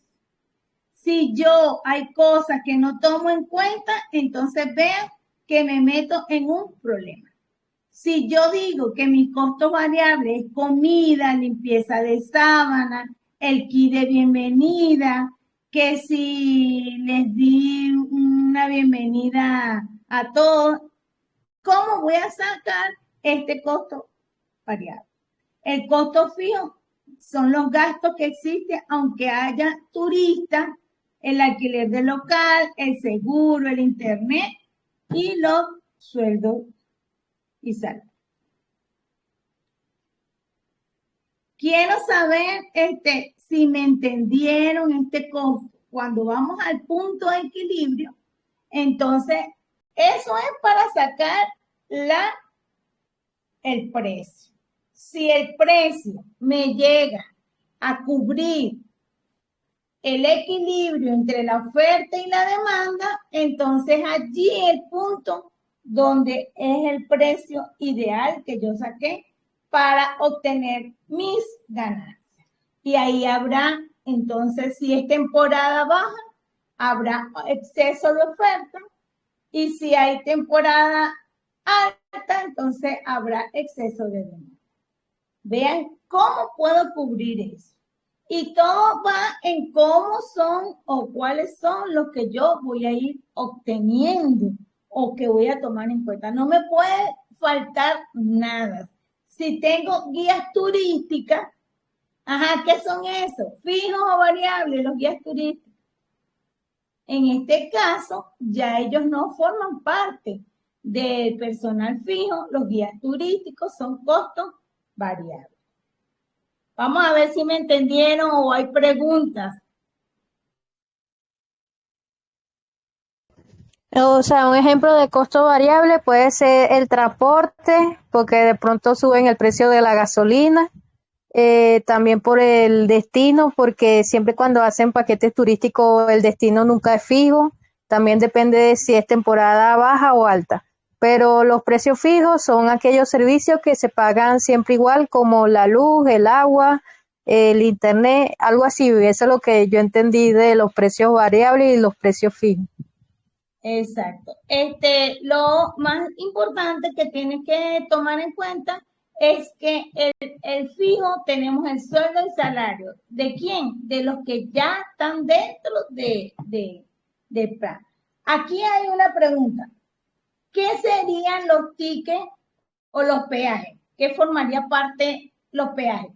A: Si yo hay cosas que no tomo en cuenta, entonces vean que me meto en un problema. Si yo digo que mi costo variable es comida, limpieza de sábana, el kit de bienvenida, que si les di una bienvenida a todos, ¿cómo voy a sacar este costo variable? El costo fijo son los gastos que existen aunque haya turistas, el alquiler del local, el seguro, el internet y los sueldos y salarios. Quiero saber si me entendieron este costo. Cuando vamos al punto de equilibrio, entonces eso es para sacar el precio. Si el precio me llega a cubrir el equilibrio entre la oferta y la demanda, entonces allí el punto donde es el precio ideal que yo saqué para obtener mis ganancias. Y ahí habrá, entonces, si es temporada baja, habrá exceso de oferta. Y si hay temporada alta, entonces habrá exceso de demanda. Vean cómo puedo cubrir eso. Y todo va en cómo son o cuáles son los que yo voy a ir obteniendo o que voy a tomar en cuenta. No me puede faltar nada. Si tengo guías turísticas, ¿qué son esos? ¿Fijos o variables los guías turísticos? En este caso, ya ellos no forman parte del personal fijo. Los guías turísticos son costos variables. Vamos a ver si me entendieron o hay preguntas.
B: O sea, un ejemplo de costo variable puede ser el transporte, porque de pronto suben el precio de la gasolina, también por el destino, porque siempre cuando hacen paquetes turísticos el destino nunca es fijo, también depende de si es temporada baja o alta. Pero los precios fijos son aquellos servicios que se pagan siempre igual, como la luz, el agua, el internet, algo así. Eso es lo que yo entendí de los precios variables y los precios fijos.
A: Exacto. Lo más importante que tienes que tomar en cuenta es que el fijo tenemos el sueldo y salario. ¿De quién? De los que ya están dentro de plan. Aquí hay una pregunta. ¿Qué serían los tickets o los peajes? ¿Qué formaría parte los peajes?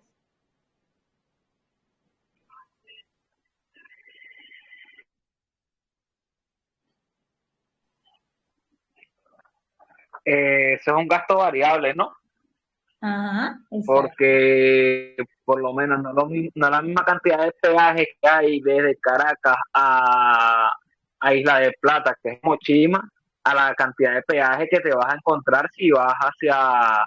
E: Eso es un gasto variable, ¿no?
A: Ajá, exacto.
E: Porque por lo menos no es la misma cantidad de peajes que hay desde Caracas a Isla de Plata, que es Mochima, a la cantidad de peajes que te vas a encontrar si vas hacia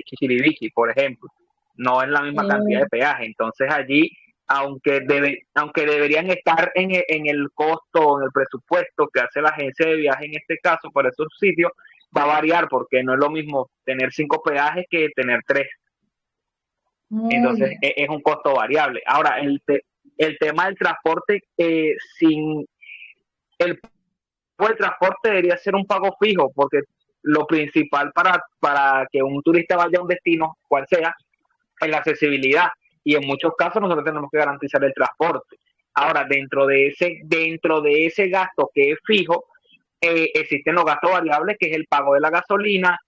E: Chichirivichi, por ejemplo. No es la misma cantidad de peaje. Entonces allí, aunque deberían estar en el costo, en el presupuesto que hace la agencia de viaje en este caso para esos sitios, va a variar porque no es lo mismo tener 5 peajes que tener 3. Entonces es un costo variable. Ahora, el tema del transporte, sin el transporte debería ser un pago fijo, porque lo principal para que un turista vaya a un destino, cual sea, es la accesibilidad. Y en muchos casos nosotros tenemos que garantizar el transporte. Ahora, dentro de ese gasto que es fijo, existen los gastos variables, que es el pago de la gasolina.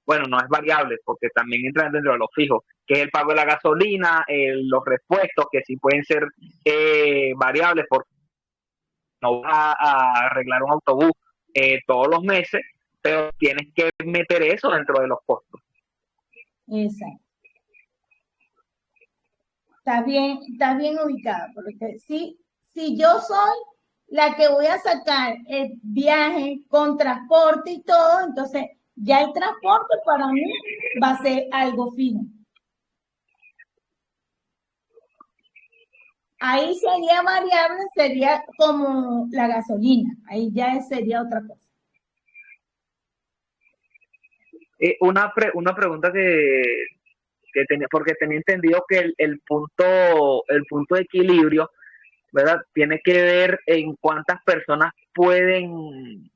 E: Bueno, no es variable porque también entran dentro de los fijos, que es el pago de la gasolina, los repuestos, que sí pueden ser variables porque no vas a arreglar un autobús todos los meses, pero tienes que meter eso dentro de los costos.
A: Exacto. Está bien ubicado, porque si yo soy la que voy a sacar el viaje con transporte y todo, entonces ya el transporte para mí va a ser algo fijo. Ahí sería variable, sería como la gasolina, ahí ya sería otra cosa.
E: Una pregunta que tenía, porque tenía entendido que el punto de equilibrio, ¿verdad? Tiene que ver en cuántas personas pueden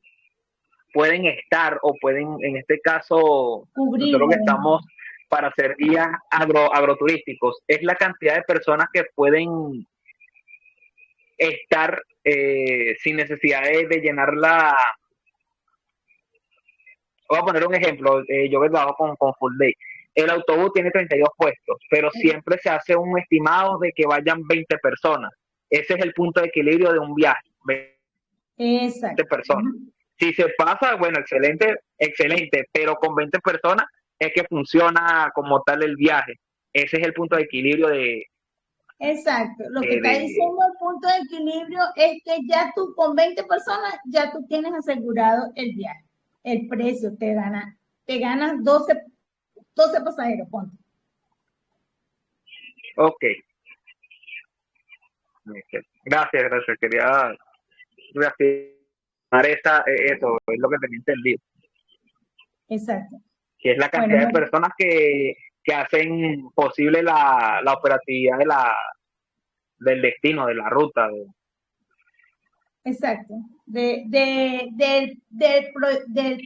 E: estar o pueden, en este caso,
A: Cubrir,
E: nosotros que estamos para hacer guías agroturísticos, es la cantidad de personas que pueden estar sin necesidad de llenar voy a poner un ejemplo, yo que trabajo con Full Day. El autobús tiene 32 puestos, pero siempre se hace un estimado de que vayan 20 personas. Ese es el punto de equilibrio de un viaje, 20
A: Exacto.
E: personas. Si se pasa, bueno, excelente, excelente, pero con 20 personas es que funciona como tal el viaje. Ese es el punto de equilibrio
A: Exacto. Lo que está
E: de
A: diciendo el punto de equilibrio es que ya tú con 20 personas, ya tú tienes asegurado el viaje, el precio, te ganas 12 pasajeros, ponte.
E: Ok. Gracias, gracias. Quería reafirmar eso, es lo que tenía entendido,
A: Exacto.
E: que es la cantidad de personas que hacen posible la operatividad del destino, de la ruta.
A: Exacto. Del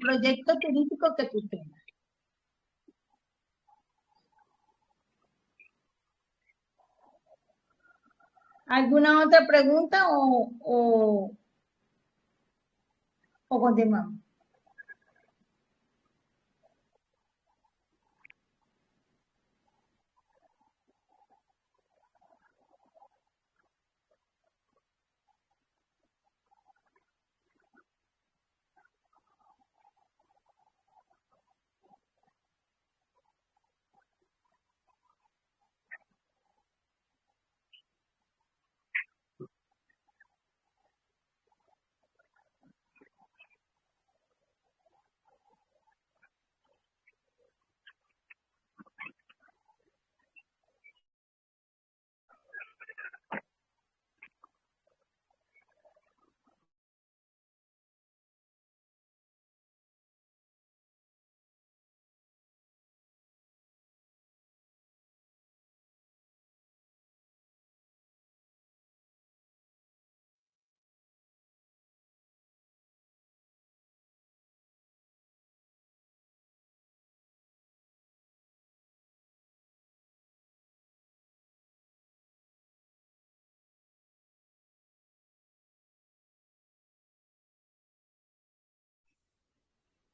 A: proyecto turístico que tú tengas. ¿Alguna otra pregunta o continuamos?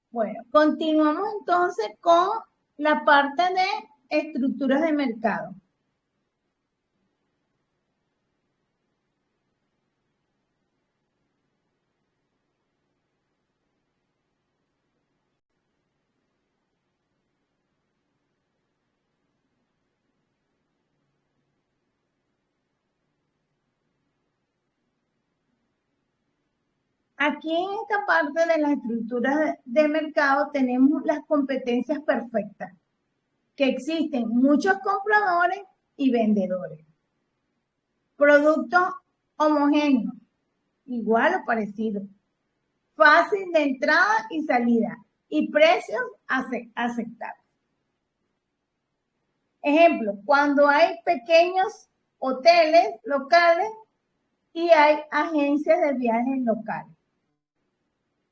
A: Bueno, continuamos entonces con la parte de estructuras de mercado. Aquí en esta parte de las estructuras de mercado tenemos las competencias perfectas, que existen muchos compradores y vendedores. Productos homogéneos, igual o parecido, fácil de entrada y salida y precios aceptables. Ejemplo, cuando hay pequeños hoteles locales y hay agencias de viajes locales.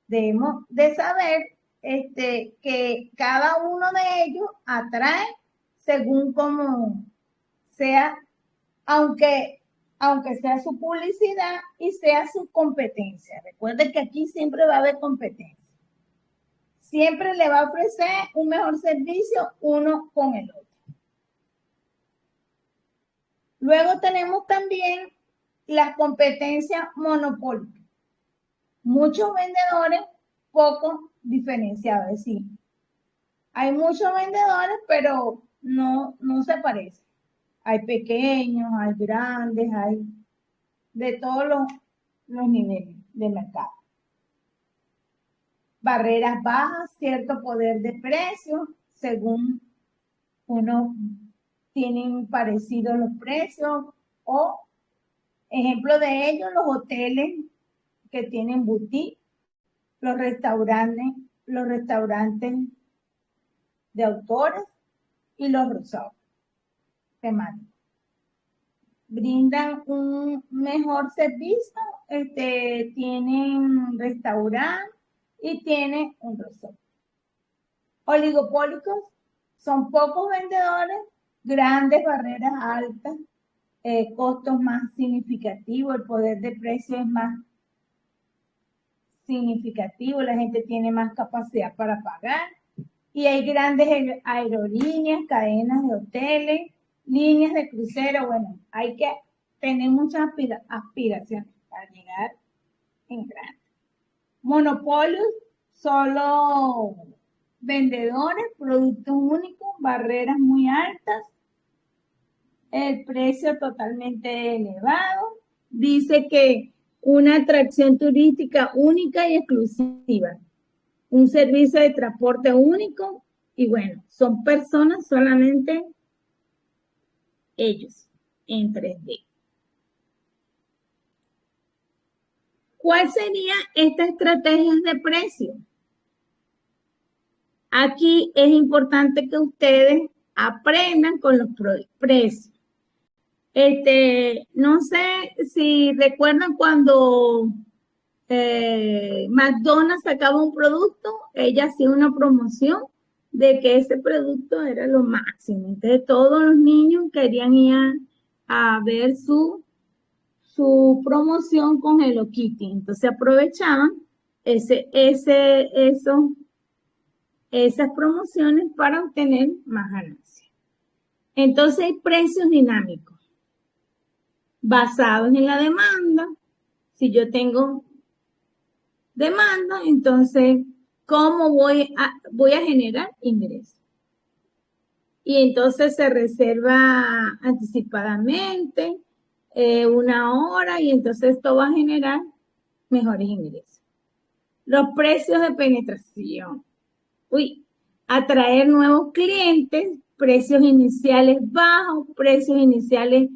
A: Debemos de saber que cada uno de ellos atrae según como sea, aunque sea su publicidad y sea su competencia. Recuerden que aquí siempre va a haber competencia. Siempre le va a ofrecer un mejor servicio uno con el otro. Luego tenemos también las competencias monopólicas. Muchos vendedores, poco diferenciados. Es decir, hay muchos vendedores, pero no se parecen. Hay pequeños, hay grandes, hay de todos los niveles de mercado. Barreras bajas, cierto poder de precio, según uno tienen parecidos los precios, o ejemplo de ello, los hoteles que tienen boutique, los restaurantes de autores y los resorts temáticos. Brindan un mejor servicio, tienen restaurante y tienen un resort. Oligopólicos son pocos vendedores, grandes barreras altas, costos más significativos, el poder de precio es más significativo, la gente tiene más capacidad para pagar y hay grandes aerolíneas, cadenas de hoteles, líneas de crucero. Bueno, hay que tener muchas aspiraciones para llegar en grande. Monopolios, solo vendedores, productos únicos, barreras muy altas, el precio totalmente elevado. Dice que una atracción turística única y exclusiva, un servicio de transporte único y bueno, son personas solamente ellos en 3D. ¿Cuál sería esta estrategia de precio? Aquí es importante que ustedes aprendan con los precios. No sé si recuerdan cuando McDonald's sacaba un producto, ella hacía una promoción de que ese producto era lo máximo. Entonces todos los niños querían ir a ver su promoción con Hello Kitty. Entonces aprovechaban esas promociones para obtener más ganancias. Entonces hay precios dinámicos basados en la demanda. Si yo tengo demanda, entonces, ¿cómo voy a generar ingresos? Y entonces se reserva anticipadamente una hora y entonces esto va a generar mejores ingresos. Los precios de penetración. Atraer nuevos clientes, precios iniciales bajos, precios iniciales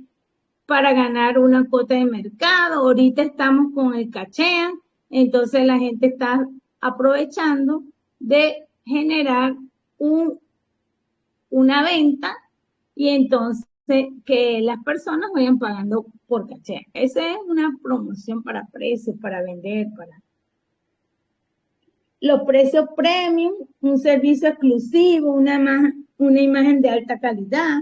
A: para ganar una cuota de mercado. Ahorita estamos con el cachea, entonces la gente está aprovechando de generar una venta y entonces que las personas vayan pagando por cachea. Esa es una promoción para precios, para vender, para... Los precios premium, un servicio exclusivo, una imagen de alta calidad,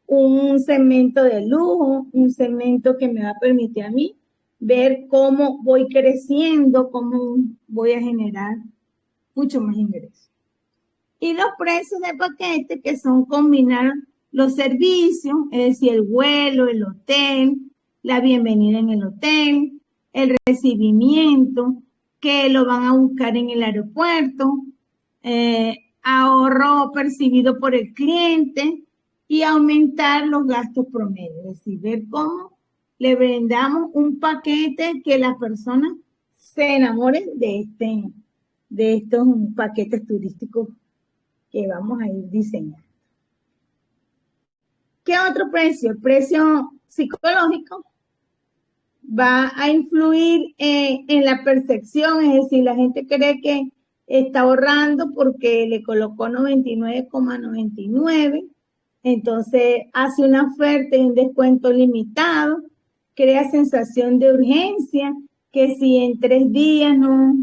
A: un segmento de lujo, un segmento que me va a permitir a mí ver cómo voy creciendo, cómo voy a generar mucho más ingresos. Y los precios de paquete, que son combinar los servicios, es decir, el vuelo, el hotel, la bienvenida en el hotel, el recibimiento, que lo van a buscar en el aeropuerto, ahorro percibido por el cliente y aumentar los gastos promedio, es decir, ver cómo le brindamos un paquete que las personas se enamoren de estos paquetes turísticos que vamos a ir diseñando. ¿Qué otro precio? El precio psicológico va a influir en la percepción, es decir, la gente cree que está ahorrando porque le colocó 99,99, entonces hace una oferta y un descuento limitado, crea sensación de urgencia, que si en 3 días no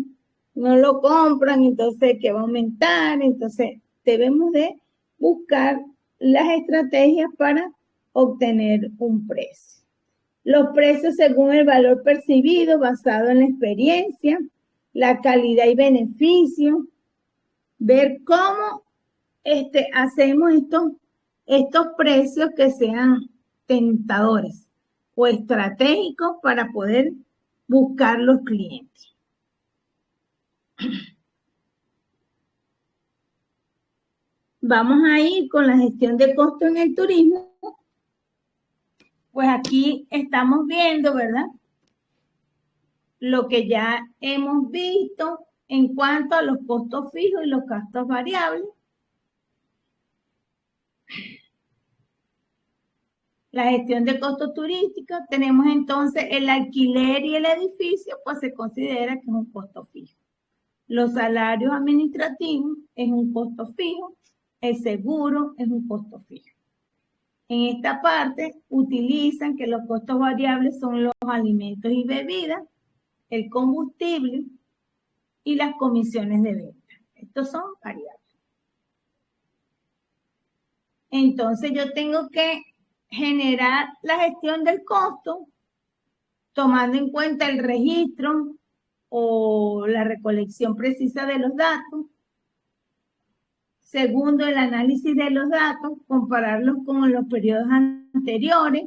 A: lo compran, entonces que va a aumentar. Entonces debemos de buscar las estrategias para obtener un precio. Los precios según el valor percibido basado en la experiencia, la calidad y beneficio, ver cómo hacemos estos precios que sean tentadores o estratégicos para poder buscar los clientes. Vamos a ir con la gestión de costo en el turismo. Pues aquí estamos viendo, ¿verdad? Lo que ya hemos visto en cuanto a los costos fijos y los gastos variables. La gestión de costos turísticos, tenemos entonces el alquiler y el edificio, pues se considera que es un costo fijo. Los salarios administrativos es un costo fijo, el seguro es un costo fijo. En esta parte utilizan que los costos variables son los alimentos y bebidas, el combustible y las comisiones de venta. Estos son variables. Entonces yo tengo que generar la gestión del costo tomando en cuenta el registro o la recolección precisa de los datos. Segundo, el análisis de los datos, compararlos con los periodos anteriores,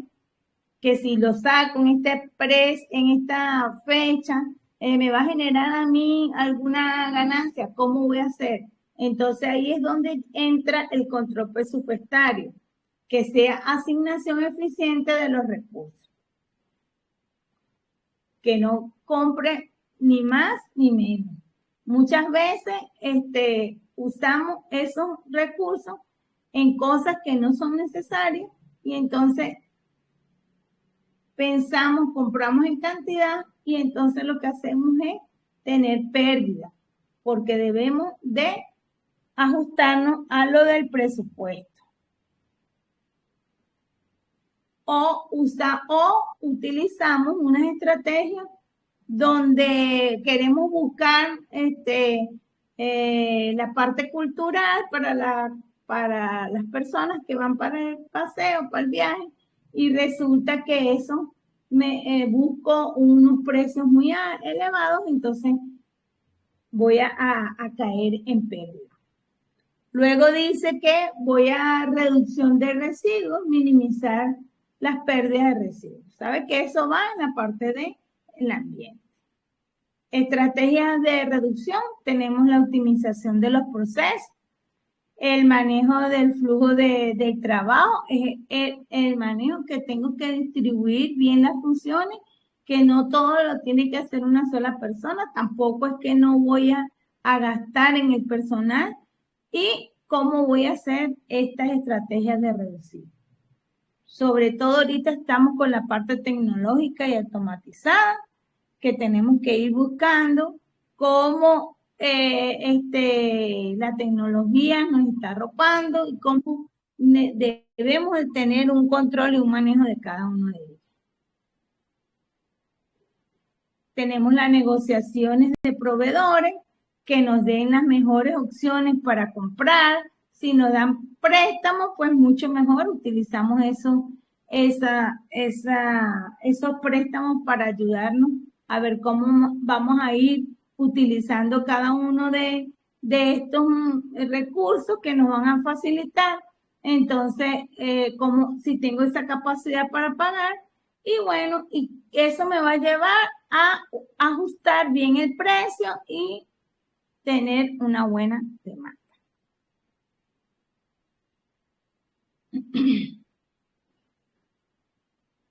A: que si lo saco en esta fecha, me va a generar a mí alguna ganancia. ¿Cómo voy a hacer? Entonces ahí es donde entra el control presupuestario, que sea asignación eficiente de los recursos. Que no compre ni más ni menos. Muchas veces usamos esos recursos en cosas que no son necesarias y entonces compramos en cantidad y entonces lo que hacemos es tener pérdida, porque debemos de ajustarnos a lo del presupuesto. O utilizamos unas estrategias donde queremos buscar la parte cultural para las personas que van para el paseo, para el viaje, y resulta que eso busco unos precios muy elevados, entonces voy a caer en pérdida. Luego dice que voy a reducción de residuos, minimizar las pérdidas de residuos. ¿Sabe que eso va en la parte del ambiente? Estrategias de reducción, tenemos la optimización de los procesos, el manejo del flujo del trabajo, el manejo que tengo que distribuir bien las funciones, que no todo lo tiene que hacer una sola persona, tampoco es que no voy a gastar en el personal, y cómo voy a hacer estas estrategias de reducir. Sobre todo ahorita estamos con la parte tecnológica y automatizada, que tenemos que ir buscando cómo la tecnología nos está arropando y cómo debemos de tener un control y un manejo de cada uno de ellos. Tenemos las negociaciones de proveedores que nos den las mejores opciones para comprar. Si nos dan préstamos, pues mucho mejor. Utilizamos esos préstamos para ayudarnos a ver cómo vamos a ir utilizando cada uno de estos recursos que nos van a facilitar. Entonces, como si tengo esa capacidad para pagar, y bueno, y eso me va a llevar a ajustar bien el precio y tener una buena demanda.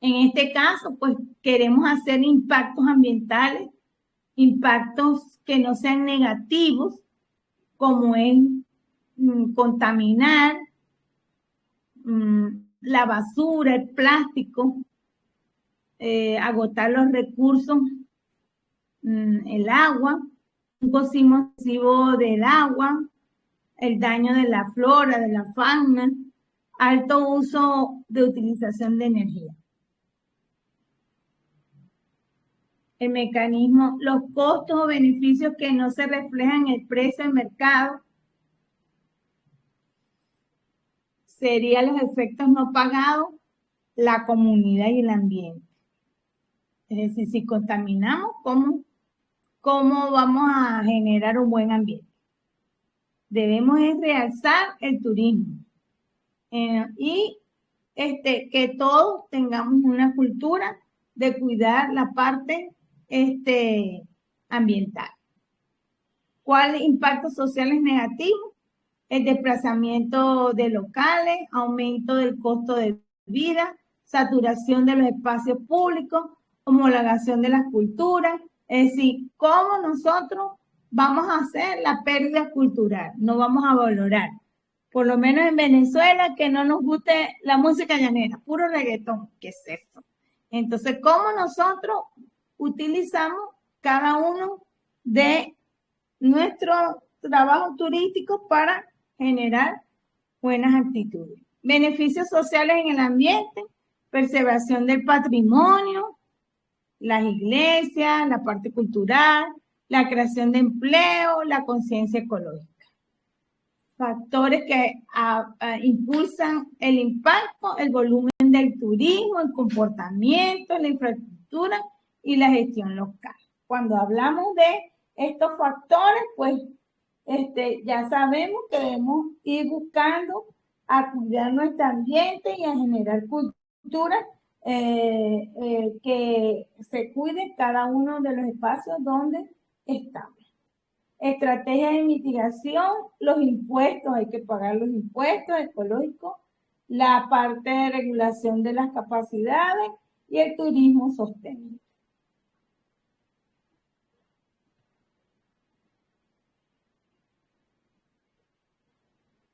A: En este caso, pues queremos hacer impactos ambientales, impactos que no sean negativos, como es contaminar la basura, el plástico, agotar los recursos, el agua, un consumo excesivo del agua, el daño de la flora, de la fauna, alto uso de utilización de energía. El mecanismo, los costos o beneficios que no se reflejan en el precio del mercado, serían los efectos no pagados, la comunidad y el ambiente. Es decir, si contaminamos, ¿cómo vamos a generar un buen ambiente? Debemos realzar el turismo y que todos tengamos una cultura de cuidar la parte ambiental. ¿Cuáles impactos sociales negativos? El desplazamiento de locales, aumento del costo de vida, saturación de los espacios públicos, homologación de las culturas. Es decir, ¿cómo nosotros vamos a hacer la pérdida cultural? No vamos a valorar. Por lo menos en Venezuela, que no nos guste la música llanera, puro reggaetón. ¿Qué es eso? Entonces, ¿cómo nosotros utilizamos cada uno de nuestros trabajos turísticos para generar buenas actitudes? Beneficios sociales en el ambiente, preservación del patrimonio, las iglesias, la parte cultural, la creación de empleo, la conciencia ecológica. Factores que impulsan el impacto, el volumen del turismo, el comportamiento, la infraestructura y la gestión local. cuando hablamos de estos factores, pues ya sabemos que debemos ir buscando a cuidar nuestro ambiente y a generar cultura que se cuide cada uno de los espacios donde estamos. Estrategias de mitigación, los impuestos, hay que pagar los impuestos ecológicos, la parte de regulación de las capacidades y el turismo sostenible.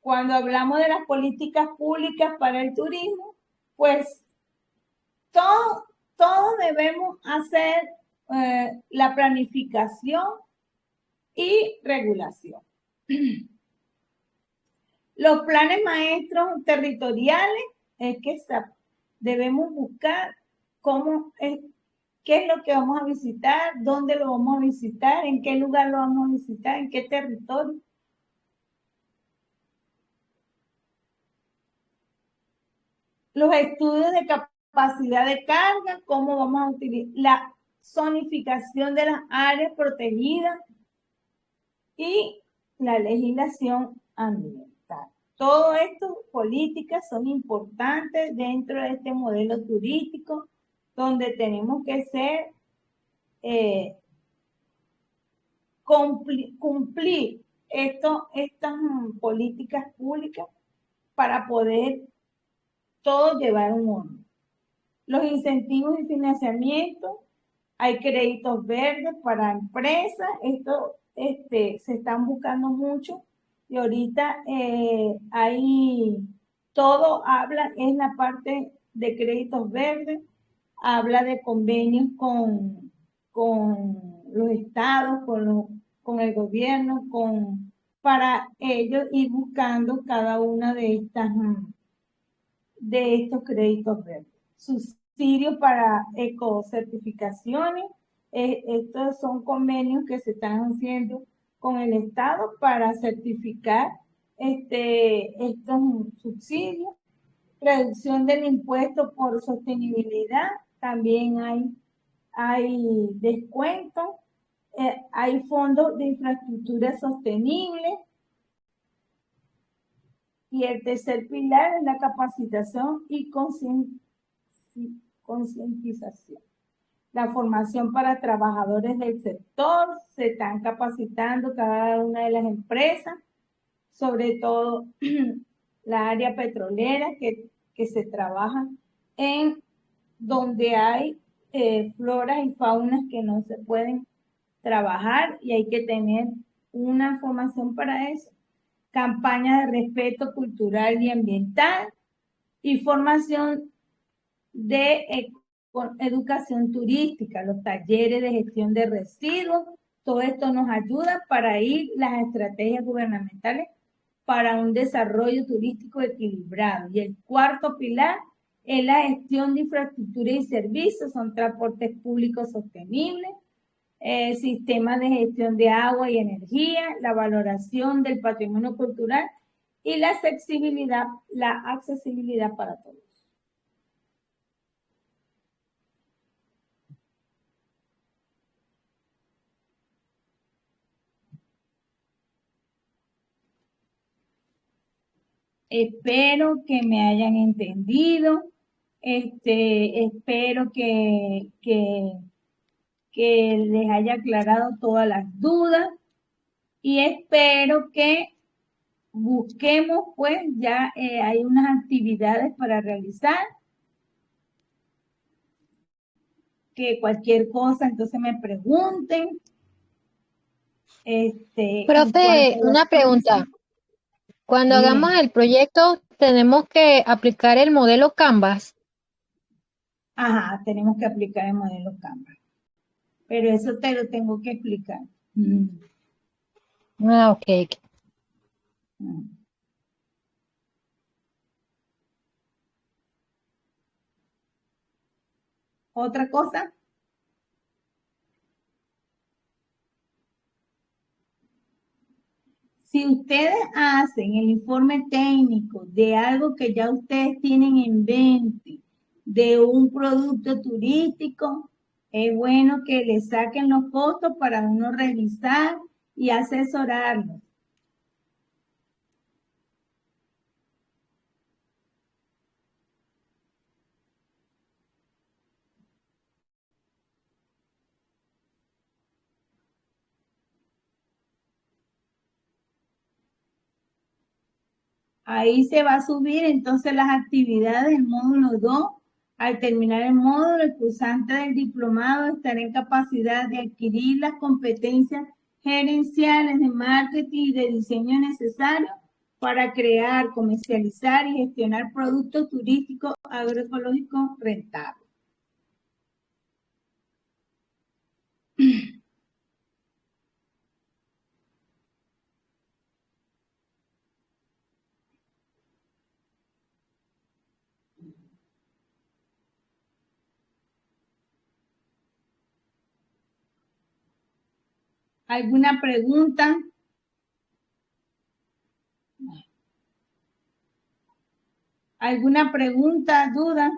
A: Cuando hablamos de las políticas públicas para el turismo, pues todos debemos hacer la planificación y regulación. Los planes maestros territoriales es que debemos buscar qué es lo que vamos a visitar, dónde lo vamos a visitar, en qué lugar lo vamos a visitar, en qué territorio. Los estudios de capacidad de carga, cómo vamos a utilizar la zonificación de las áreas protegidas y la legislación ambiental. Todo esto, políticas, son importantes dentro de este modelo turístico, donde tenemos que cumplir estas políticas públicas para poder todo llevar un orden. Los incentivos y financiamiento, hay créditos verdes para empresas, esto se están buscando mucho y ahorita todo habla, es la parte de créditos verdes, habla de convenios con los estados, con el gobierno, para ellos ir buscando cada una de estos créditos verdes. Subsidios para ecocertificaciones, estos son convenios que se están haciendo con el Estado para certificar estos subsidios. Reducción del impuesto por sostenibilidad, también hay descuentos. Hay fondos de infraestructura sostenible. Y el tercer pilar es la capacitación y concientización. La formación para trabajadores del sector, se están capacitando cada una de las empresas, sobre todo la área petrolera que se trabaja en donde hay floras y faunas que no se pueden trabajar y hay que tener una formación para eso. Campaña de respeto cultural y ambiental y formación de educación turística, los talleres de gestión de residuos. Todo esto nos ayuda para ir las estrategias gubernamentales para un desarrollo turístico equilibrado. Y el cuarto pilar es la gestión de infraestructura y servicios, son transportes públicos sostenibles, sistemas de gestión de agua y energía, la valoración del patrimonio cultural y la accesibilidad para todos. Espero que me hayan entendido. Espero que les haya aclarado todas las dudas y espero que busquemos, pues ya hay unas actividades para realizar, que cualquier cosa entonces me pregunten.
B: Profe, una pregunta. Cuando hagamos el proyecto, ¿tenemos que aplicar el modelo Canvas?
A: Ajá, tenemos que aplicar el modelo Canvas. Pero eso te lo tengo que explicar.
B: Ah, ok.
A: ¿Otra cosa? Si ustedes hacen el informe técnico de algo que ya ustedes tienen en mente, de un producto turístico, Es bueno que le saquen los costos para uno revisar y asesorarlo. Ahí se va a subir entonces las actividades del módulo 2. Al terminar el módulo, el cursante del diplomado estará en capacidad de adquirir las competencias gerenciales de marketing y de diseño necesarios para crear, comercializar y gestionar productos turísticos agroecológicos rentables. ¿Alguna pregunta? ¿Alguna pregunta, duda?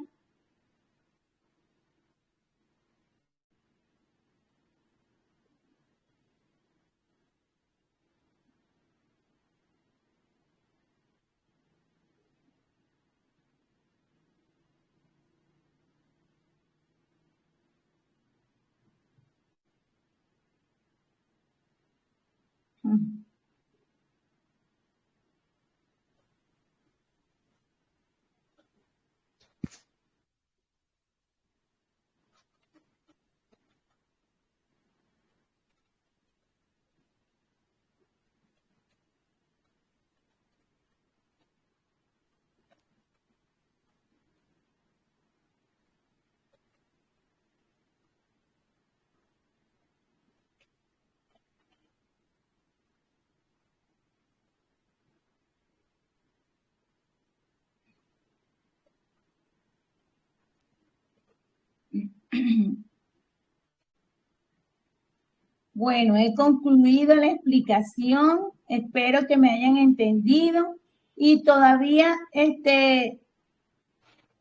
A: Bueno, he concluido la explicación, espero que me hayan entendido y todavía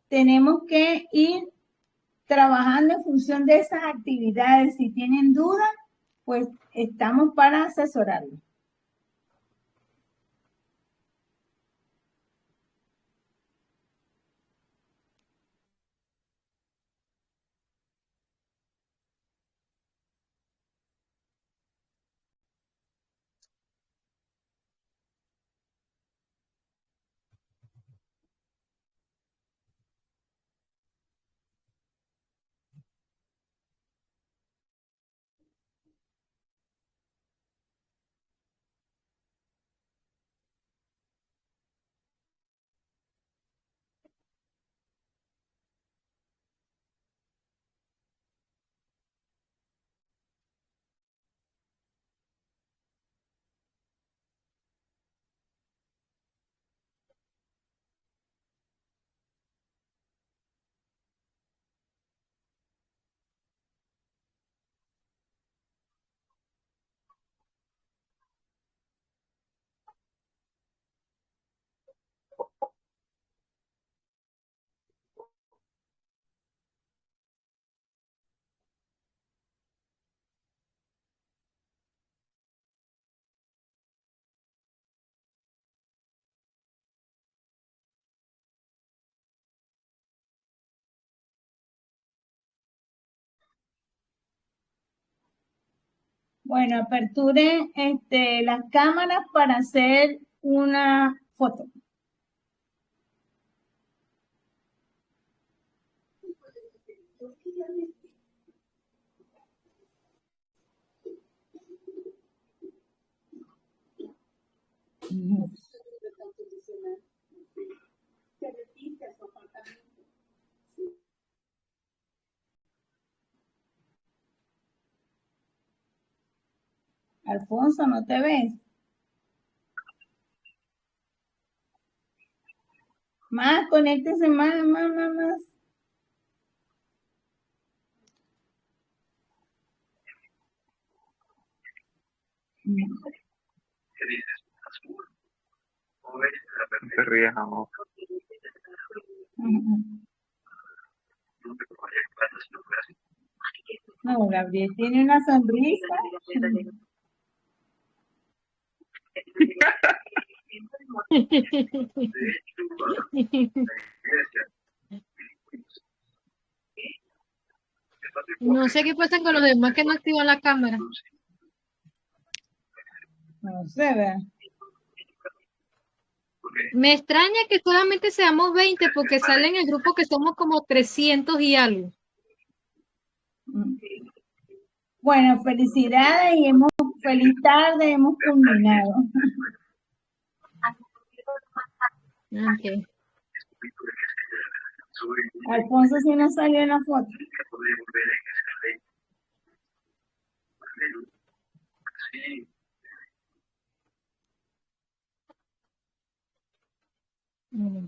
A: tenemos que ir trabajando en función de esas actividades. Si tienen dudas, pues estamos para asesorarlos. Bueno, aperture las cámaras para hacer una foto. Alfonso, ¿no te ves? Más, conéctese más.
E: No te rías, amor.
A: No, Gabriel tiene una sonrisa.
B: No sé qué pasa con los demás que no activan la cámara.
A: No sé, ¿verdad?
B: Me extraña que solamente seamos 20 porque sale en el grupo que somos como 300 y algo.
A: Bueno, felicidades y feliz tarde, hemos culminado.
B: Okay.
A: Alfonso sí no salió en la foto.
B: Mm.